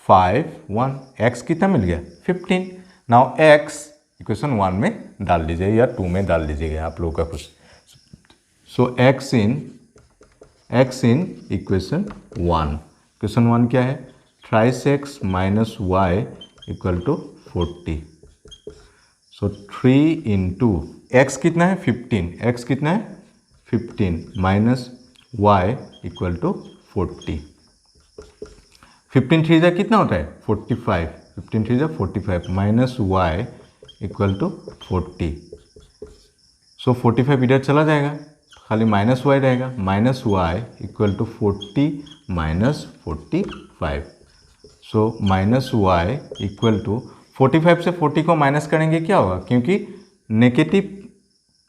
5 1, x कितना मिल गया 15. नाउ x इक्वेशन 1 में डाल दीजिए या 2 में डाल दीजिएगा आप लोगों का कुछ. So x in equation 1. Equation 1 क्या है, 3x minus y equal to 40. So 3 into x कितना है 15, x कितना है 15 माइनस y इक्वल टू 40. 15 3 जा कितना होता है 45. 15 3 जा 45 minus y equal to 40. So 45 इधर चला जाएगा, खाली माइनस y रहेगा. Minus y equal to 40 minus 45. So minus y equal to 45 से 40 को माइनस करेंगे क्या होगा, क्योंकि नेगेटिव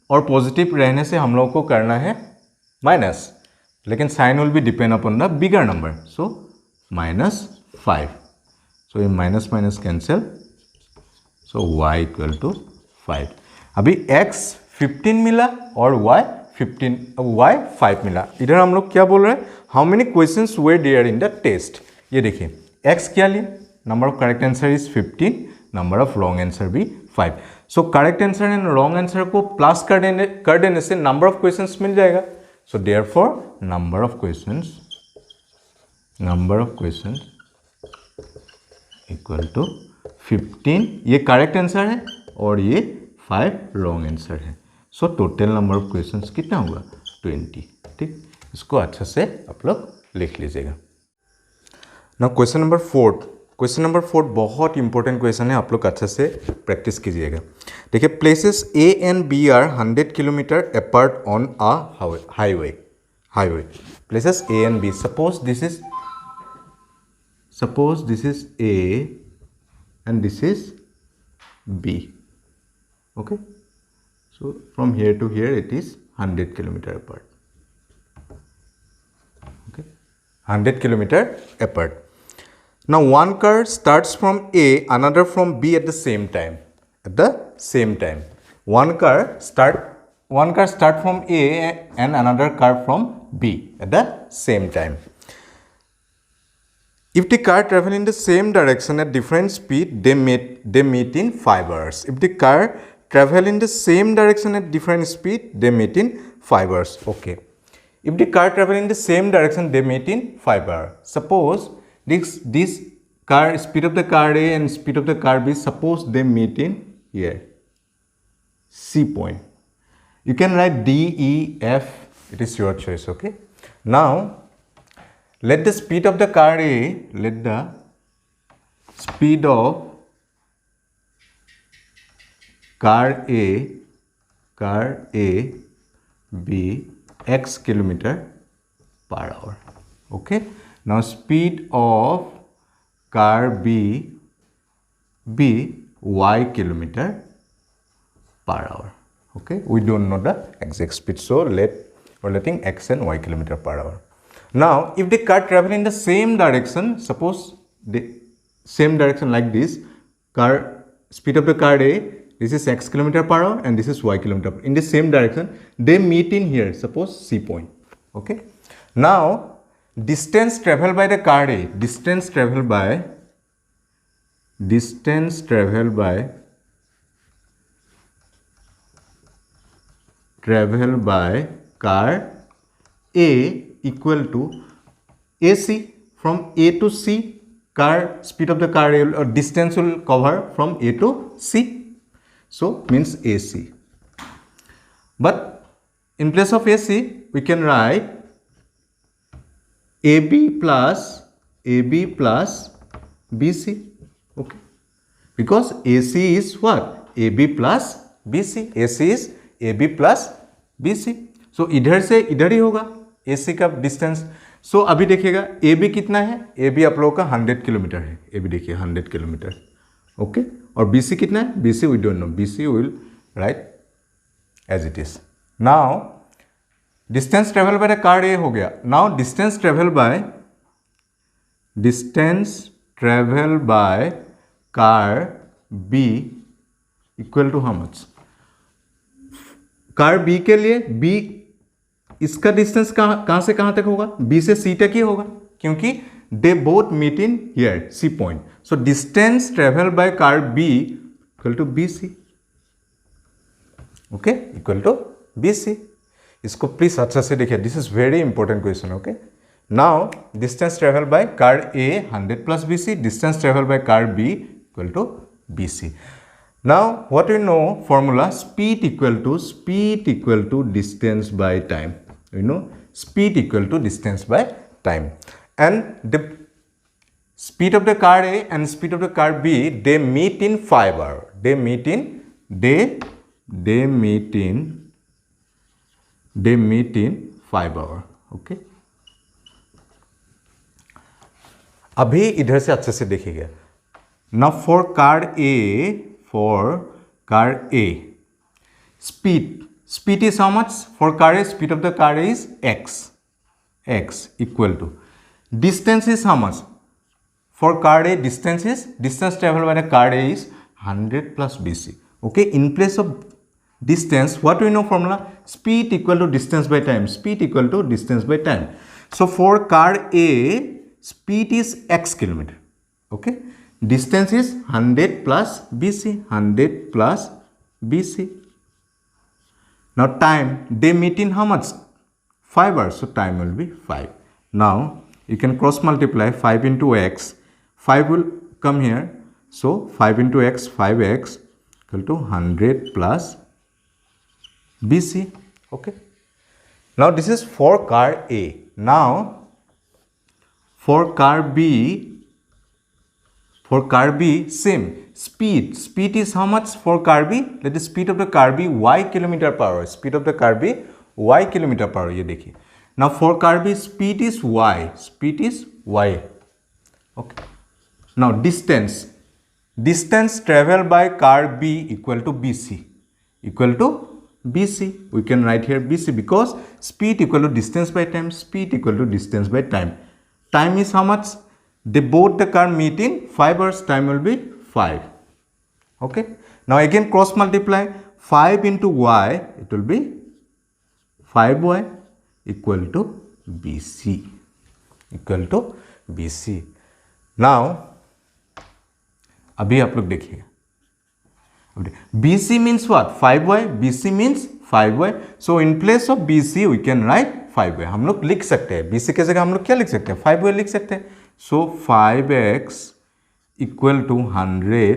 और पॉजिटिव रहने से हम लोग को करना है माइनस, लेकिन sign will be depend upon the bigger number. So minus 5. So ये minus minus cancel. So y equal to 5. अभी x 15 मिला और y 5 मिला. इधर हम लोग क्या बोल रहे हैं, how many questions were there in the test. ये देखिए x क्या लिया, number of correct answer is 15, number of wrong answer भी 5. So correct answer and wrong answer को प्लस कर देने से नंबर ऑफ क्वेश्चंस मिल जाएगा. So therefore number of questions equal to 15. ये करेक्ट आंसर है और ये 5 रॉन्ग आंसर है. So total number of questions कितना होगा 20. ठीक, इसको अच्छा से आप लोग लिख लीजिएगा. ना क्वेश्चन नंबर 4. क्वेश्चन नंबर 4 बहुत इंपॉर्टेंट क्वेश्चन है, आप लोग अच्छे से प्रैक्टिस कीजिएगा. देखिए places A and B are 100 kilometre apart on a highway. Places A and B. Suppose this is A and this is B. Okay. So from here to here it is 100 kilometer apart. Okay, 100 kilometer apart. Now one car starts from A, another from B at the same time. One car start from A and another car from B at the same time. If the car travel in the same direction at different speed, they meet in 5 hours. If the car travel in the same direction at different speed, they meet in 5 hours. Okay. If the car travel in the same direction, they meet in 5 hours. Suppose this car speed of the car A and speed of the car B, suppose they meet in here, C point. You can write D, E, F, it is your choice, okay. Now, let the speed of the car A, let the speed of car A be x kilometer per hour, okay. Now, speed of car B be y kilometer per hour, okay. We don't know the exact speed, so we're letting x and y kilometer per hour. Now, if the car travel in the same direction, suppose the same direction like this, car speed of the car A, this is x kilometer per hour and this is y kilometer per hour. In the same direction, they meet in here, suppose C point, okay. Now, distance traveled by the car A, distance traveled by car A equal to AC. From A to C, car speed of the car A or distance will cover from A to C. So, means AC. But in place of AC, we can write AB plus BC, okay. Because AC is what? AB plus BC. AC is AB plus BC. So, इधर से इधर ही होगा AC का distance. सो अभी देखिएगा AB कितना है? AB आप लोगों का 100 किलोमीटर है. AB देखिए 100 किलोमीटर, ओके. और BC कितना है? BC we don't know. BC we will write as it is. Now, distance travel by the car A हो गया. Now, distance travel by car B equal to how much? Car B के लिए B इसका distance कहां से कहां तक होगा? B से C तक ही होगा, क्योंकि they both meet in here, C point. So, distance traveled by car B equal to BC, okay, equal to BC. इसको प्लीज अच्छा से देखिए, this is very important question, okay. Now distance travel by car A 100 plus BC, distance traveled by car B equal to BC. Now, what we know formula, speed equal to distance by time. We know speed equal to distance by time, and the speed of the car A and speed of the car B, they meet in 5 hours. They meet in 5 hours, okay. अभी इधर से अच्छे से देखिएगा. Now for car A, speed is how much? For car A, speed of the car A is x equal to distance is how much? For car A, distance traveled by the car A is 100 plus BC, okay. In place of distance, what we know formula? Speed equal to distance by time. Speed equal to distance by time. So, for car A, speed is x kilometer, okay. Distance is 100 plus BC, 100 plus BC. Now, time, they meet in how much? 5 hours, so time will be 5. Now, you can cross multiply 5 into x, 5 will come here, so 5 into x, 5x equal to 100 plus BC, okay. Now, this is for car A. Now, for car B, same speed. Speed is how much for car B? Let the speed of the car B y kilometer per hour. Speed of the car B y kilometer per hour. ये देखिए. Now, for car B, speed is y. Speed is y, okay. Now, distance traveled by car B equal to BC. We can write here BC because speed equal to distance by time. Speed equal to distance by time. Time is how much? Both the car meet in 5 hours. Time will be 5. Okay. Now again cross multiply 5 into y. It will be 5y equal to BC. Now अभी आप लोग देखिएगा. BC means what? 5y. BC means 5y. So in place of BC we can write 5y. हम लोग लिख सकते हैं BC की जगह हम लोग क्या लिख सकते हैं? 5y लिख सकते हैं. So 5x equal to 100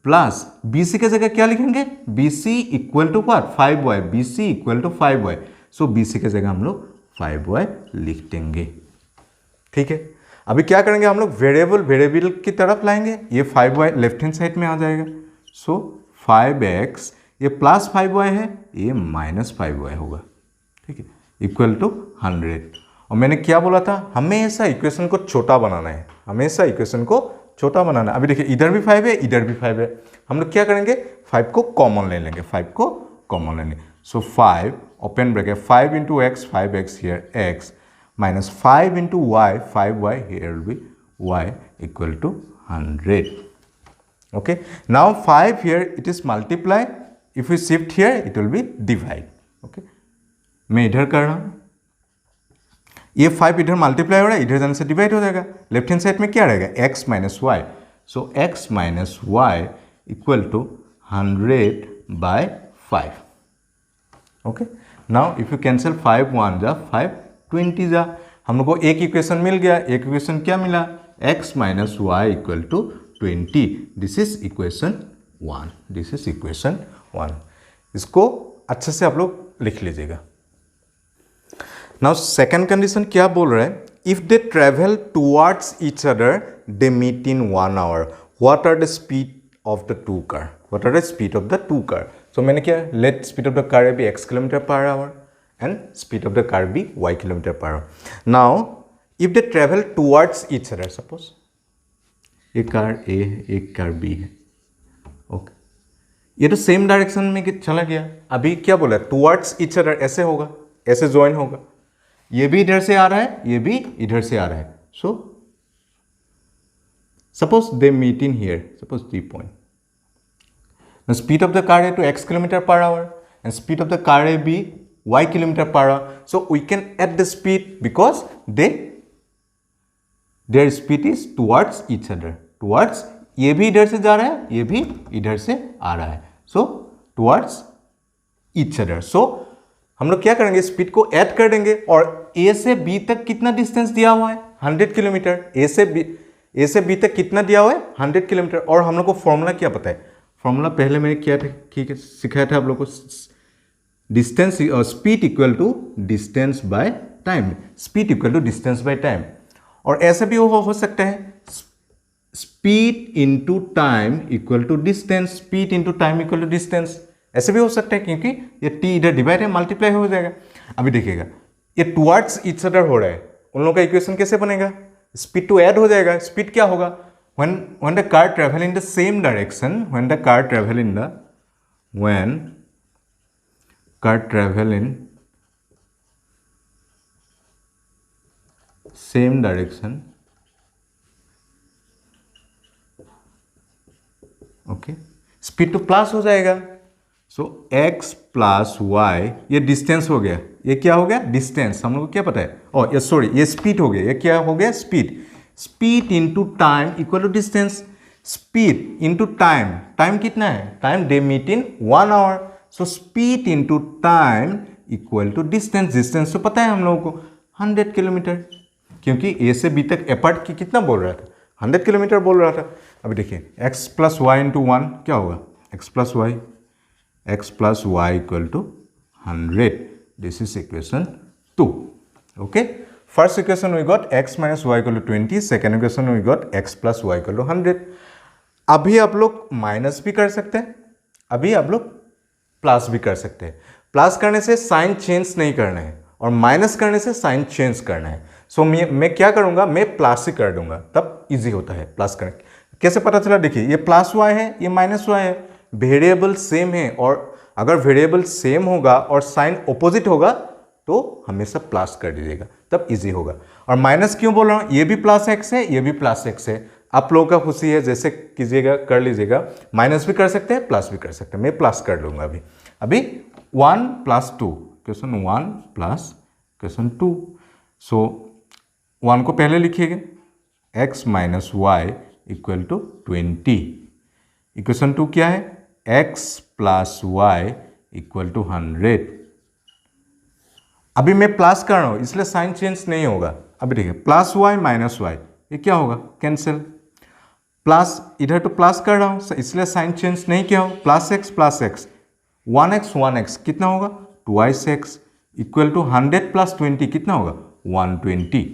plus BC के जगह क्या लिखेंगे, BC equal to what 5y, BC equal to 5y। So BC के जगह हम लोग 5y लिख देंगे। ठीक है, अभी क्या करेंगे हम लोग, वेरिएबल की तरफ लाएंगे, ये 5y लेफ्ट हैंड साइड में आ जाएगा। सो 5x ये प्लस 5y है, ये माइनस 5y होगा। ठीक है, इक्वल टू 100। और मैंने क्या बोला था, हमेशा इक्वेशन को छोटा बनाना है, हमेशा इक्वेशन को छोटा बनाना है। अभी देखिए इधर भी 5 है, इधर भी 5 है, हम लोग क्या करेंगे 5 को कॉमन ले लेंगे, 5 को कॉमन ले लेंगे। सो 5 open bracket 5 into x, 5x here x minus 5 into y, 5y here will be y equal to 100. Okay, now 5 here it is multiply, if we shift here it will be divide. Okay, मैं इधर कर रहा हूँ, ये 5 इधर multiply हो रहा है, इधर जाने से डिवाइड हो जाएगा। लेफ्ट हैंड साइड में क्या रहेगा, x minus y. So x minus y equal to 100/5। Okay, now if you cancel 5 1 जा 5 20 जा, हम लोग को एक इक्वेशन मिल गया। एक इक्वेशन क्या मिला, x minus y equal to 20। This is equation 1, this is equation 1। इसको अच्छे से आप लोग लिख लीजिएगा। नाउ सेकेंड कंडीशन क्या बोल रहा है, if they travel towards each other they meet in 1 hour, what are the speed of the two car, what are the speed of the two car. So मैंने क्या, let speed of the car be x km/h and speed of the car be y km/h. Now, if they travel towards each other, suppose एक car A है, एक car B है, okay, ये तो same direction में चला गया। अभी क्या बोला, टुवर्ड्स ईच अदर, ऐसे होगा, ऐसे ज्वाइन होगा, ये भी इधर से आ रहा है, ये भी इधर से आ रहा है। So suppose they meet in here, suppose 3 point. The speed of the car A to x km/h and speed of the car A be y km/h. So we can add the speed because their speed is towards each other. Towards, ये भी इधर से जा रहा है, ये भी इधर से आ रहा है। So towards each other. So हम लोग क्या करेंगे, स्पीड को ऐड कर देंगे। और A से B तक कितना डिस्टेंस दिया हुआ है, 100 किलोमीटर। A से B तक कितना दिया हुआ है, 100 किलोमीटर। और हम लोग को फॉर्मूला क्या पता है, फॉर्मूला पहले मैंने किया था, ठीक है, सिखाया था आप लोग को, डिस्टेंस और speed equal to distance by time, speed equal to distance by time. और ऐसे भी हो सकता है, speed into time equal to distance, speed into time equal to distance, ऐसे भी हो सकता है, क्योंकि ये टी इधर डिवाइड है, मल्टीप्लाई हो जाएगा। अभी देखिएगा, ये टुवर्ड्स ईच अदर हो रहा है, उन लोगों का इक्वेशन कैसे बनेगा, स्पीड टू ऐड हो जाएगा। स्पीड क्या होगा, when the car travel in the same direction, when car travel in same direction, okay, speed two plus हो जाएगा। सो x प्लस वाई, ये डिस्टेंस हो गया, ये क्या हो गया, डिस्टेंस, हम लोग को क्या पता है, और ये सॉरी ये स्पीड हो गया, ये क्या हो गया, speed. Speed into time equal to distance, speed into time, time कितना है, time they meet in 1 hour। So speed into time equal to distance, distance तो पता है हम लोगों को 100 किलोमीटर, क्योंकि ए से बी तक अपार्ट की कितना बोल रहा था, 100 किलोमीटर बोल रहा था। अभी देखिए x प्लस वाई इंटू 1 क्या होगा, x plus y equal to 100। This is equation 2। Okay, first equation we got x minus y equal to 20, second equation we got x plus y equal to 100। अभी आप लोग minus भी कर सकते हैं, अभी आप लोग प्लस भी कर सकते हैं। प्लस करने से साइन चेंज नहीं करना है, और माइनस करने से साइन चेंज करना है। सो मैं क्या करूंगा, मैं प्लस ही कर दूंगा, तब इजी होता है प्लस करने। कैसे पता चला, देखिए ये प्लस वाई है, ये माइनस वाई है, वेरिएबल सेम है, और अगर वेरिएबल सेम होगा और साइन ऑपोजिट होगा तो हमेशा प्लस कर दीजिएगा, तब इजी होगा। और माइनस क्यों बोल रहा हूँ, ये भी प्लस एक्स है, ये भी प्लस एक्स है, आप लोगों का खुशी है, जैसे कीजिएगा कर लीजिएगा। माइनस भी कर सकते हैं, प्लस भी कर सकते हैं, मैं प्लस कर लूँगा। अभी 1 plus 2, question 1 plus question 2। So 1 को पहले लिखिएगा, x minus y equal to 20। Equation 2 क्या है, x plus y equal to 100। अभी मैं प्लस कर रहा हूं इसलिए साइन चेंज नहीं होगा। अभी देखिए प्लस वाई माइनस वाई, ये क्या होगा, कैंसिल। प्लस, इधर तो प्लस कर रहा हूँ इसलिए साइन चेंज नहीं किया हो, प्लस एक्स 1x कितना होगा 2x इक्वल टू 100 + 20 कितना होगा 120।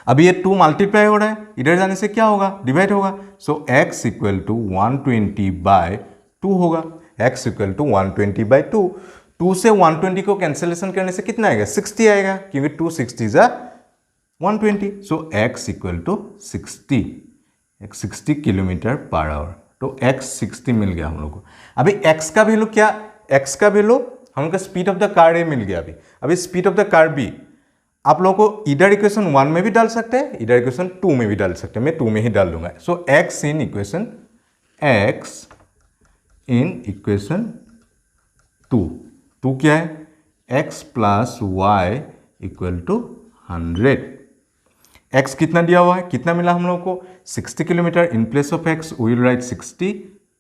अभी ये 2 मल्टीप्लाई हो रहा है, इधर जाने से क्या होगा डिवाइड होगा, सो x इक्वल टू 120/2 होगा, x इक्वल टू 120/2। 2 से 120 को कैंसिलेशन करने से कितना आएगा 60 आएगा, क्योंकि 2 60 जा 120, सो x इक्वल टू 60 km/h। तो x 60 मिल गया हम लोग को। अभी x का वैल्यू क्या, x का वैल्यू हम लोग को speed of the car A मिल गया। अभी speed of the car B आप लोगों को इधर इक्वेशन 1 में भी डाल सकते हैं, इधर इक्वेशन 2 में भी डाल सकते हैं, मैं 2 में ही डाल दूंगा। सो x इन इक्वेशन 2 क्या है x + y = 100। x कितना दिया हुआ है, कितना मिला हम लोग को 60 kilometre. In place of x we will write 60,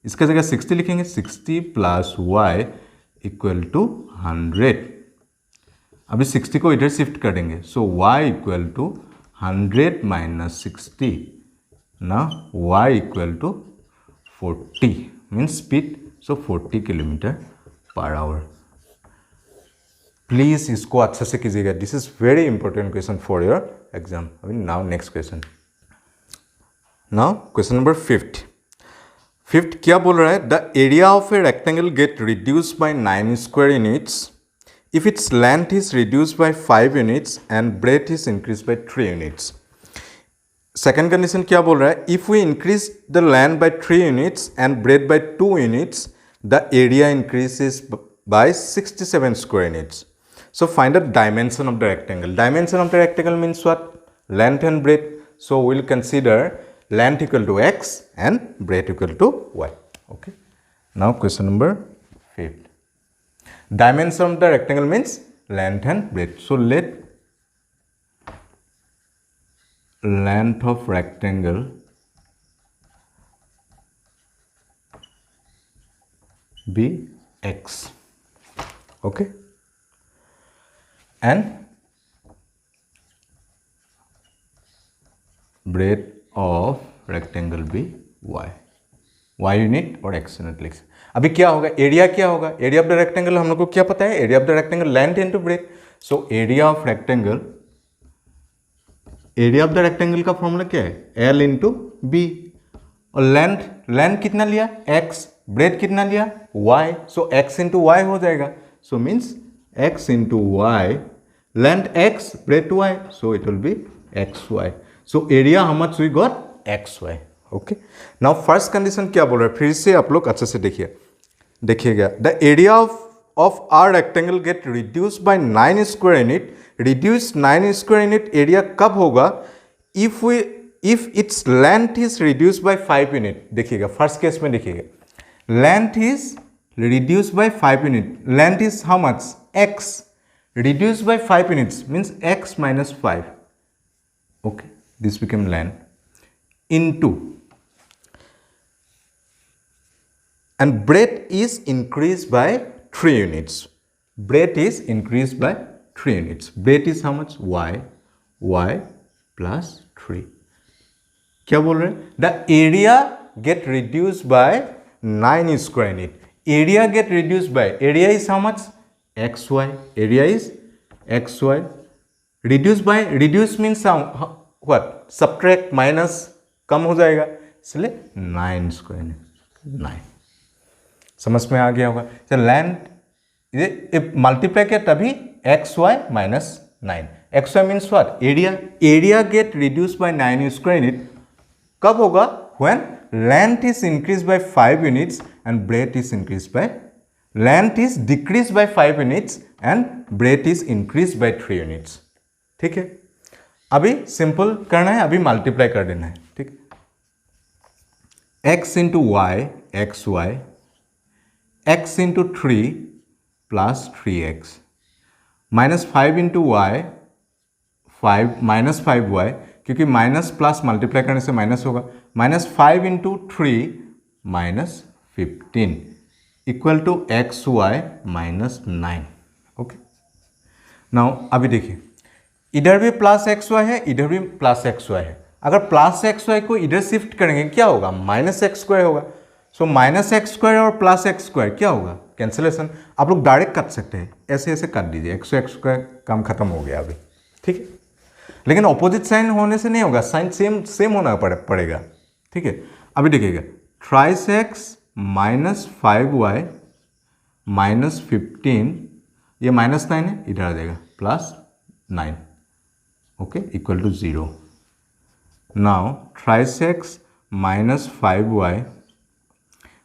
इसका जगह 60 लिखेंगे, 60 + y = 100। अभी 60 को इधर शिफ्ट करेंगे, सो y = 100 - 60 ना, y = 40 means speed, so 40 km/h। Please इसको अच्छे से कीजिएगा, this is very important question for your exam. अभी now next question, now question number 5th क्या बोल रहा है, the area of a rectangle get reduce by 9 square units if its length is reduced by 5 units and breadth is increased by 3 units। Second condition क्या बोल रहा है, if we increase the length by 3 units and breadth by 2 units the area increases by 67 square units। So find the dimension of the rectangle। Dimension of the rectangle means what, length and breadth, so we'll consider length equal to x and breadth equal to y। Okay, now question number 5th, dimension of the rectangle means length and breadth, so let length of rectangle be x, okay, and breadth of rectangle be y unit और x unit लिख। अभी क्या होगा, area क्या होगा, area of the rectangle हम लोग को क्या पता है, area of the rectangle length into breadth, so area of rectangle का फॉर्मूला क्या है L × B, और लेंथ कितना लिया x, ब्रेथ कितना लिया y, सो x × y हो जाएगा, so means x × y, length x, breadth y, so it will be xy, so area how much we got xy। Okay, now first condition क्या बोल रहा है, फिर से आप लोग अच्छे से देखिएगा, the area of our rectangle get reduce by 9 square unit. Reduce 9 square unit area कब होगा, if its length is reduce by 5 unit. देखिएगा फर्स्ट केस में देखिएगा, length is reduce by 5 unit, length is how much x, reduce by 5 units means x - 5, okay, this become length into, and breadth is increased by 3 units, breadth is increased by 3 units, breadth is how much y plus 3। क्या बोल रहे हैं, the area get reduced by 9 square unit, area get reduced by, area is how much xy, area is xy, reduce by, reduce means what, subtract, minus, कम हो जाएगा, इसलिए 9 square unit, 9 समझ में आ गया होगा। तो लेंथ ये मल्टीप्लाई किया तभी xy - 9, xy means what, area get reduce by 9 square unit कब होगा, when length is increase by 5 units and breadth is increase by, length is decrease by 5 units and breadth is increase by 3 units. ठीक है, अभी simple करना है, अभी multiply कर देना है, ठीक, x × y xy, x × 3 + 3x, -5 × y 5 -5y, क्योंकि माइनस प्लस मल्टीप्लाई करने से माइनस होगा, -5 × 3 -15 equal to xy - 9। Okay, now अभी देखिए, इधर भी प्लस xy है, इधर भी प्लस xy है, अगर प्लस एक्स वाई को इधर शिफ्ट करेंगे क्या होगा, माइनस एक्स स्क्वायर होगा। सो माइनस एक्स स्क्वायर और प्लस एक्स स्क्वायर क्या होगा, कैंसिलेशन। आप लोग डायरेक्ट काट सकते हैं, ऐसे ऐसे काट दीजिए, एक्स स्क्वायर काम खत्म हो गया अभी, ठीक है। लेकिन ऑपोजिट साइन होने से नहीं होगा, साइन सेम सेम होना पड़ेगा, ठीक है। अभी देखिएगा, thrice x minus 5y minus 15, ये माइनस 9 है, इधर आ जाएगा plus 9, okay, equal to 0। Now thrice x minus 5y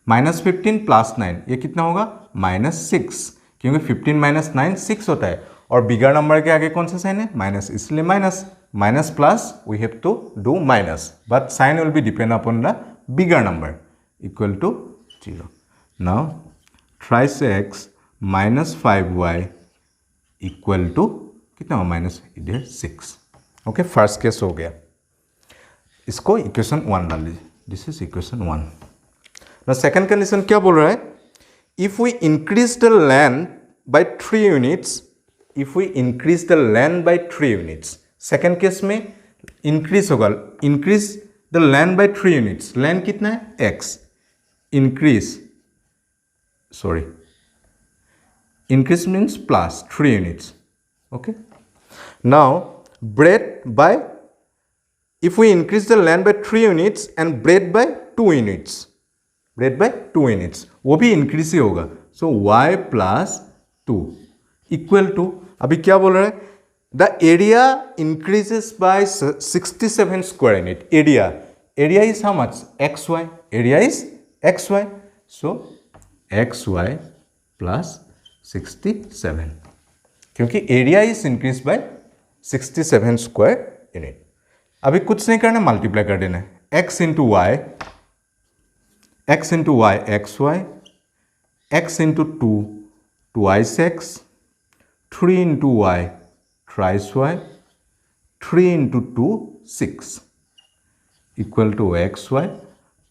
minus 15 plus 9, ये कितना होगा, माइनस 6, क्योंकि 15 माइनस 9 6 होता है, और बिगर नंबर के आगे कौन सा साइन है, माइनस, इसलिए minus, minus plus we have to do minus, but sign will be depend upon the bigger number, equal to 0। Now thrice x minus 5y equal to कितना होगा, माइनस इधर 6, okay. First case हो गया, इसको equation 1 डाल लीजिए, this is equation 1। ना second condition क्या बोल रहा है, if we increase the length by 3 units, if we increase the length by 3 units, second case में इंक्रीज होगा, increase the length by 3 units, length कितना है, x, increase, sorry, increase means plus 3 units, okay. Now breadth by, if we increase the length by 3 units and breadth by 2 units, breadth by 2 units, वो भी increase ही होगा। So y plus 2 equal to, अभी क्या बोल रहा है, the area increases by 67 square unit. Area is how much, x y, area is x y, so x y plus 67, क्योंकि area is increase by 67 square unit. अभी कुछ नहीं करना, मल्टीप्लाई कर देना है, x into y, x into y x y, x into 2 twice x, 3 into y thrice Y, 3 into 2 6, equal to x y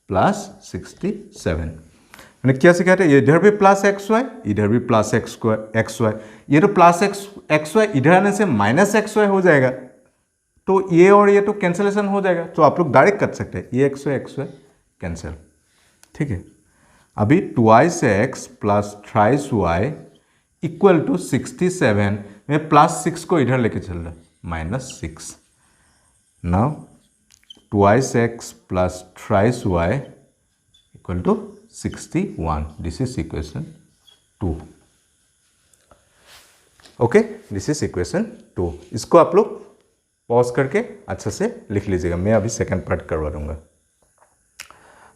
plus 67। मैंने क्या सिखाया था, इधर भी प्लस एक्स वाई, इधर भी प्लस एक्स वाई, ये तो प्लस एक्स वाई इधर आने से माइनस एक्स वाई हो जाएगा, तो ये और ये तो कैंसिलेशन हो जाएगा, तो आप लोग डायरेक्ट कर सकते हैं, ये एक्स वाई कैंसिल, ठीक है। अभी twice x plus thrice y equal to 67, मैं प्लस 6 को इधर लेके चल रहा, minus 6। Now twice x plus thrice y equal to 61, this is equation 2, okay, this is equation 2। इसको आप लोग पॉज करके अच्छे से लिख लीजिएगा, मैं अभी सेकंड पार्ट करवा दूंगा।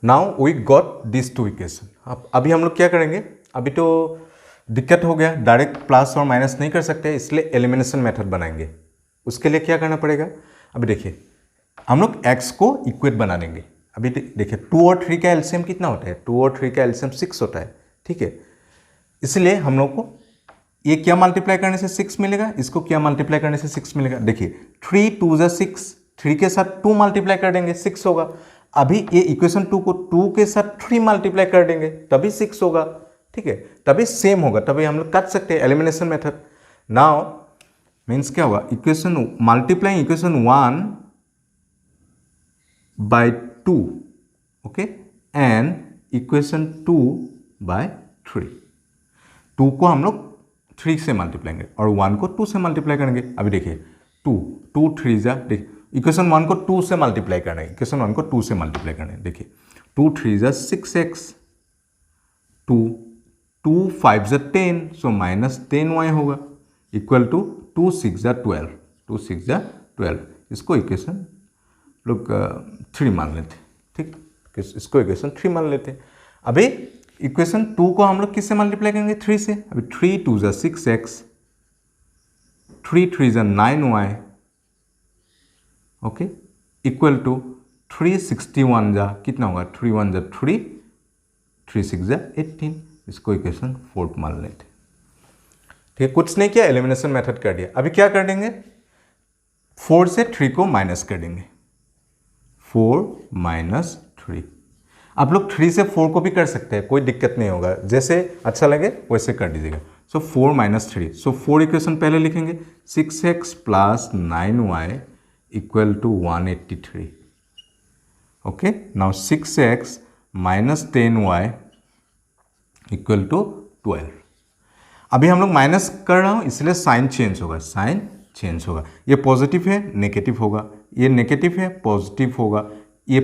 Now we got this 2 equation. अब अभी हम लोग क्या करेंगे, अभी तो दिक्कत हो गया, डायरेक्ट प्लस और माइनस नहीं कर सकते, इसलिए एलिमिनेशन मेथड बनाएंगे। उसके लिए क्या करना पड़ेगा, अभी देखिए, हम लोग x को इक्वेट बना देंगे। अभी देखिए 2 और 3 का एलसीएम कितना होता है, 2 और 3 का एलसीएम 6 होता है, ठीक है। इसलिए हम लोग को ये क्या मल्टीप्लाई करने से 6 मिलेगा, इसको क्या मल्टीप्लाई करने से 6 मिलेगा, देखिए 3 2 जा 6, 3 के साथ 2 मल्टीप्लाई कर देंगे 6 होगा। अभी ये इक्वेशन 2 को 2 के साथ 3 मल्टीप्लाई कर देंगे तभी 6 होगा, ठीक है, तभी सेम होगा, तभी हम लोग काट सकते हैं, एलिमिनेशन मेथड। नाउ मीन्स क्या होगा, equation multiplying equation 1 by 2, okay, and equation 2 by 3। 2 को हम लोग 3 से मल्टीप्लाई करेंगे और 1 को 2 से मल्टीप्लाई करेंगे। अभी देखिए 2 3 जा, देखिए इक्वेशन 1 को 2 से मल्टीप्लाई करना है, इक्वेशन 1 को 2 से मल्टीप्लाई करना है। देखिए 2 3 जा 6x, 2 5 जा 10, सो माइनस 10y होगा, इक्वल टू 2 6 जा 12, 2 6 जा 12। इसको इक्वेशन लोग 3 मान लेते, ठीक, इसको इक्वेशन 3 मान लेते। अभी इक्वेशन 2 को हम लोग किससे मल्टीप्लाई करेंगे, 3 से। अभी 3 2 जा 6x, 3 3 जा 9y, ओके, इक्वल टू 361 जा कितना होगा, 3 1 जा 3, 3 6 जा 18। इसको इक्वेशन 4 मान लेते, ठीक है। कुछ नहीं किया, एलिमिनेशन मेथड कर दिया। अभी क्या कर देंगे, 4 से 3 को माइनस कर देंगे, 4 माइनस 3। आप लोग 3 से 4 को भी कर सकते हैं, कोई दिक्कत नहीं होगा, जैसे अच्छा लगे वैसे कर दीजिएगा। सो 4 माइनस 3, सो 4 इक्वेशन पहले लिखेंगे, 6x plus 9y equal to 183, okay, now 6x minus 10y equal to 12। अभी हम लोग माइनस कर रहा हूँ इसलिए साइन चेंज होगा, साइन चेंज होगा। ये पॉजिटिव है नेगेटिव होगा, ये नेगेटिव है पॉजिटिव होगा, ये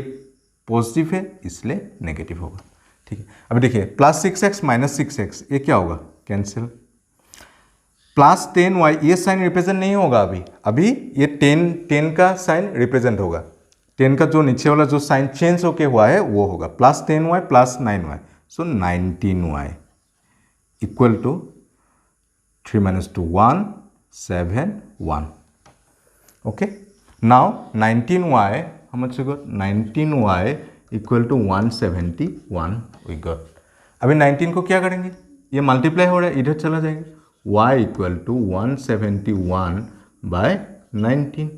पॉजिटिव है इसलिए नेगेटिव होगा। ठीक है, अभी देखिए प्लस 6x माइनस 6x ये क्या होगा, कैंसिल। प्लस 10y ये साइन रिप्रेजेंट नहीं होगा अभी ये 10 का साइन रिप्रेजेंट होगा। 10 का जो नीचे वाला जो साइन चेंज होके हुआ है वो होगा plus 10y plus 9y, so 19y equal to 3 minus 2 1 7 1। okay, now 19y how much we got, 19y equal to 171 we got। अभी 19 को क्या करेंगे, ये मल्टीप्लाई हो रहा है इधर चला जाएगा, y इक्वल टू 171 बाय 19।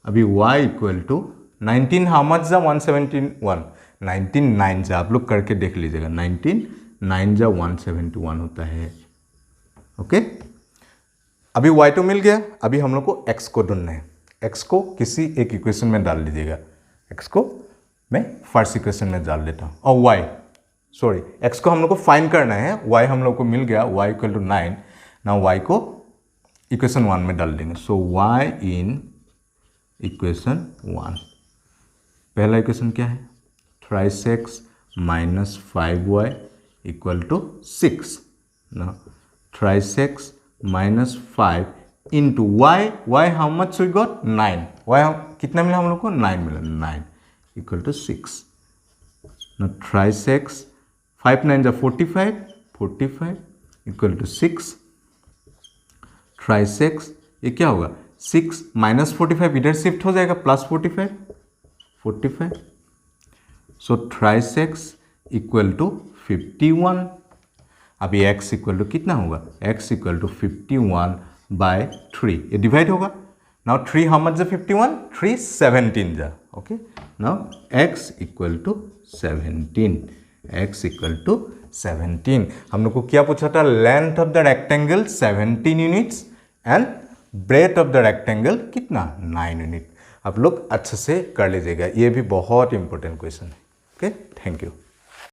अभी y equal to 19 how much जा 171, 19 9 जा, आप लोग करके देख लीजिएगा, 19 9 जा 171 होता है। ओके, अभी y2 मिल गया। अभी हम लोग को x को ढूंढना है। x को किसी एक इक्वेशन में डाल दीजिएगा, x को मैं फर्स्ट इक्वेशन में डाल देता हूँ, और x को हम लोग को फाइंड करना है। y हम लोग को मिल गया, y equal to 9। Now y को इक्वेशन 1 में डाल देंगे, सो y इन इक्वेशन 1। पहला इक्वेशन क्या है, 3x minus 5y equal to 6। ना 3x minus 5 into y how much we got 9, कितना मिला हम लोग को, 9 मिला, 9 इक्वल टू 6। ना 3x 5 9 जा 45 इक्वल टू 6। 3x ये क्या होगा, 6 माइनस 45 इधर शिफ्ट हो जाएगा, plus 45। So 3x equal to 51। अभी x इक्वल टू कितना होगा, x इक्वल टू 51 बाय 3, ये डिवाइड होगा। नाउ 3 हाउ मच जा 51, 3 17 जा। Okay, now x equal to 17, x equal to 17। हम लोग को क्या पूछा था, length of the rectangle 17 units and breadth of the rectangle कितना, 9 यूनिट। आप लोग अच्छे से कर लीजिएगा, ये भी बहुत इंपॉर्टेंट क्वेश्चन है। Okay, thank you.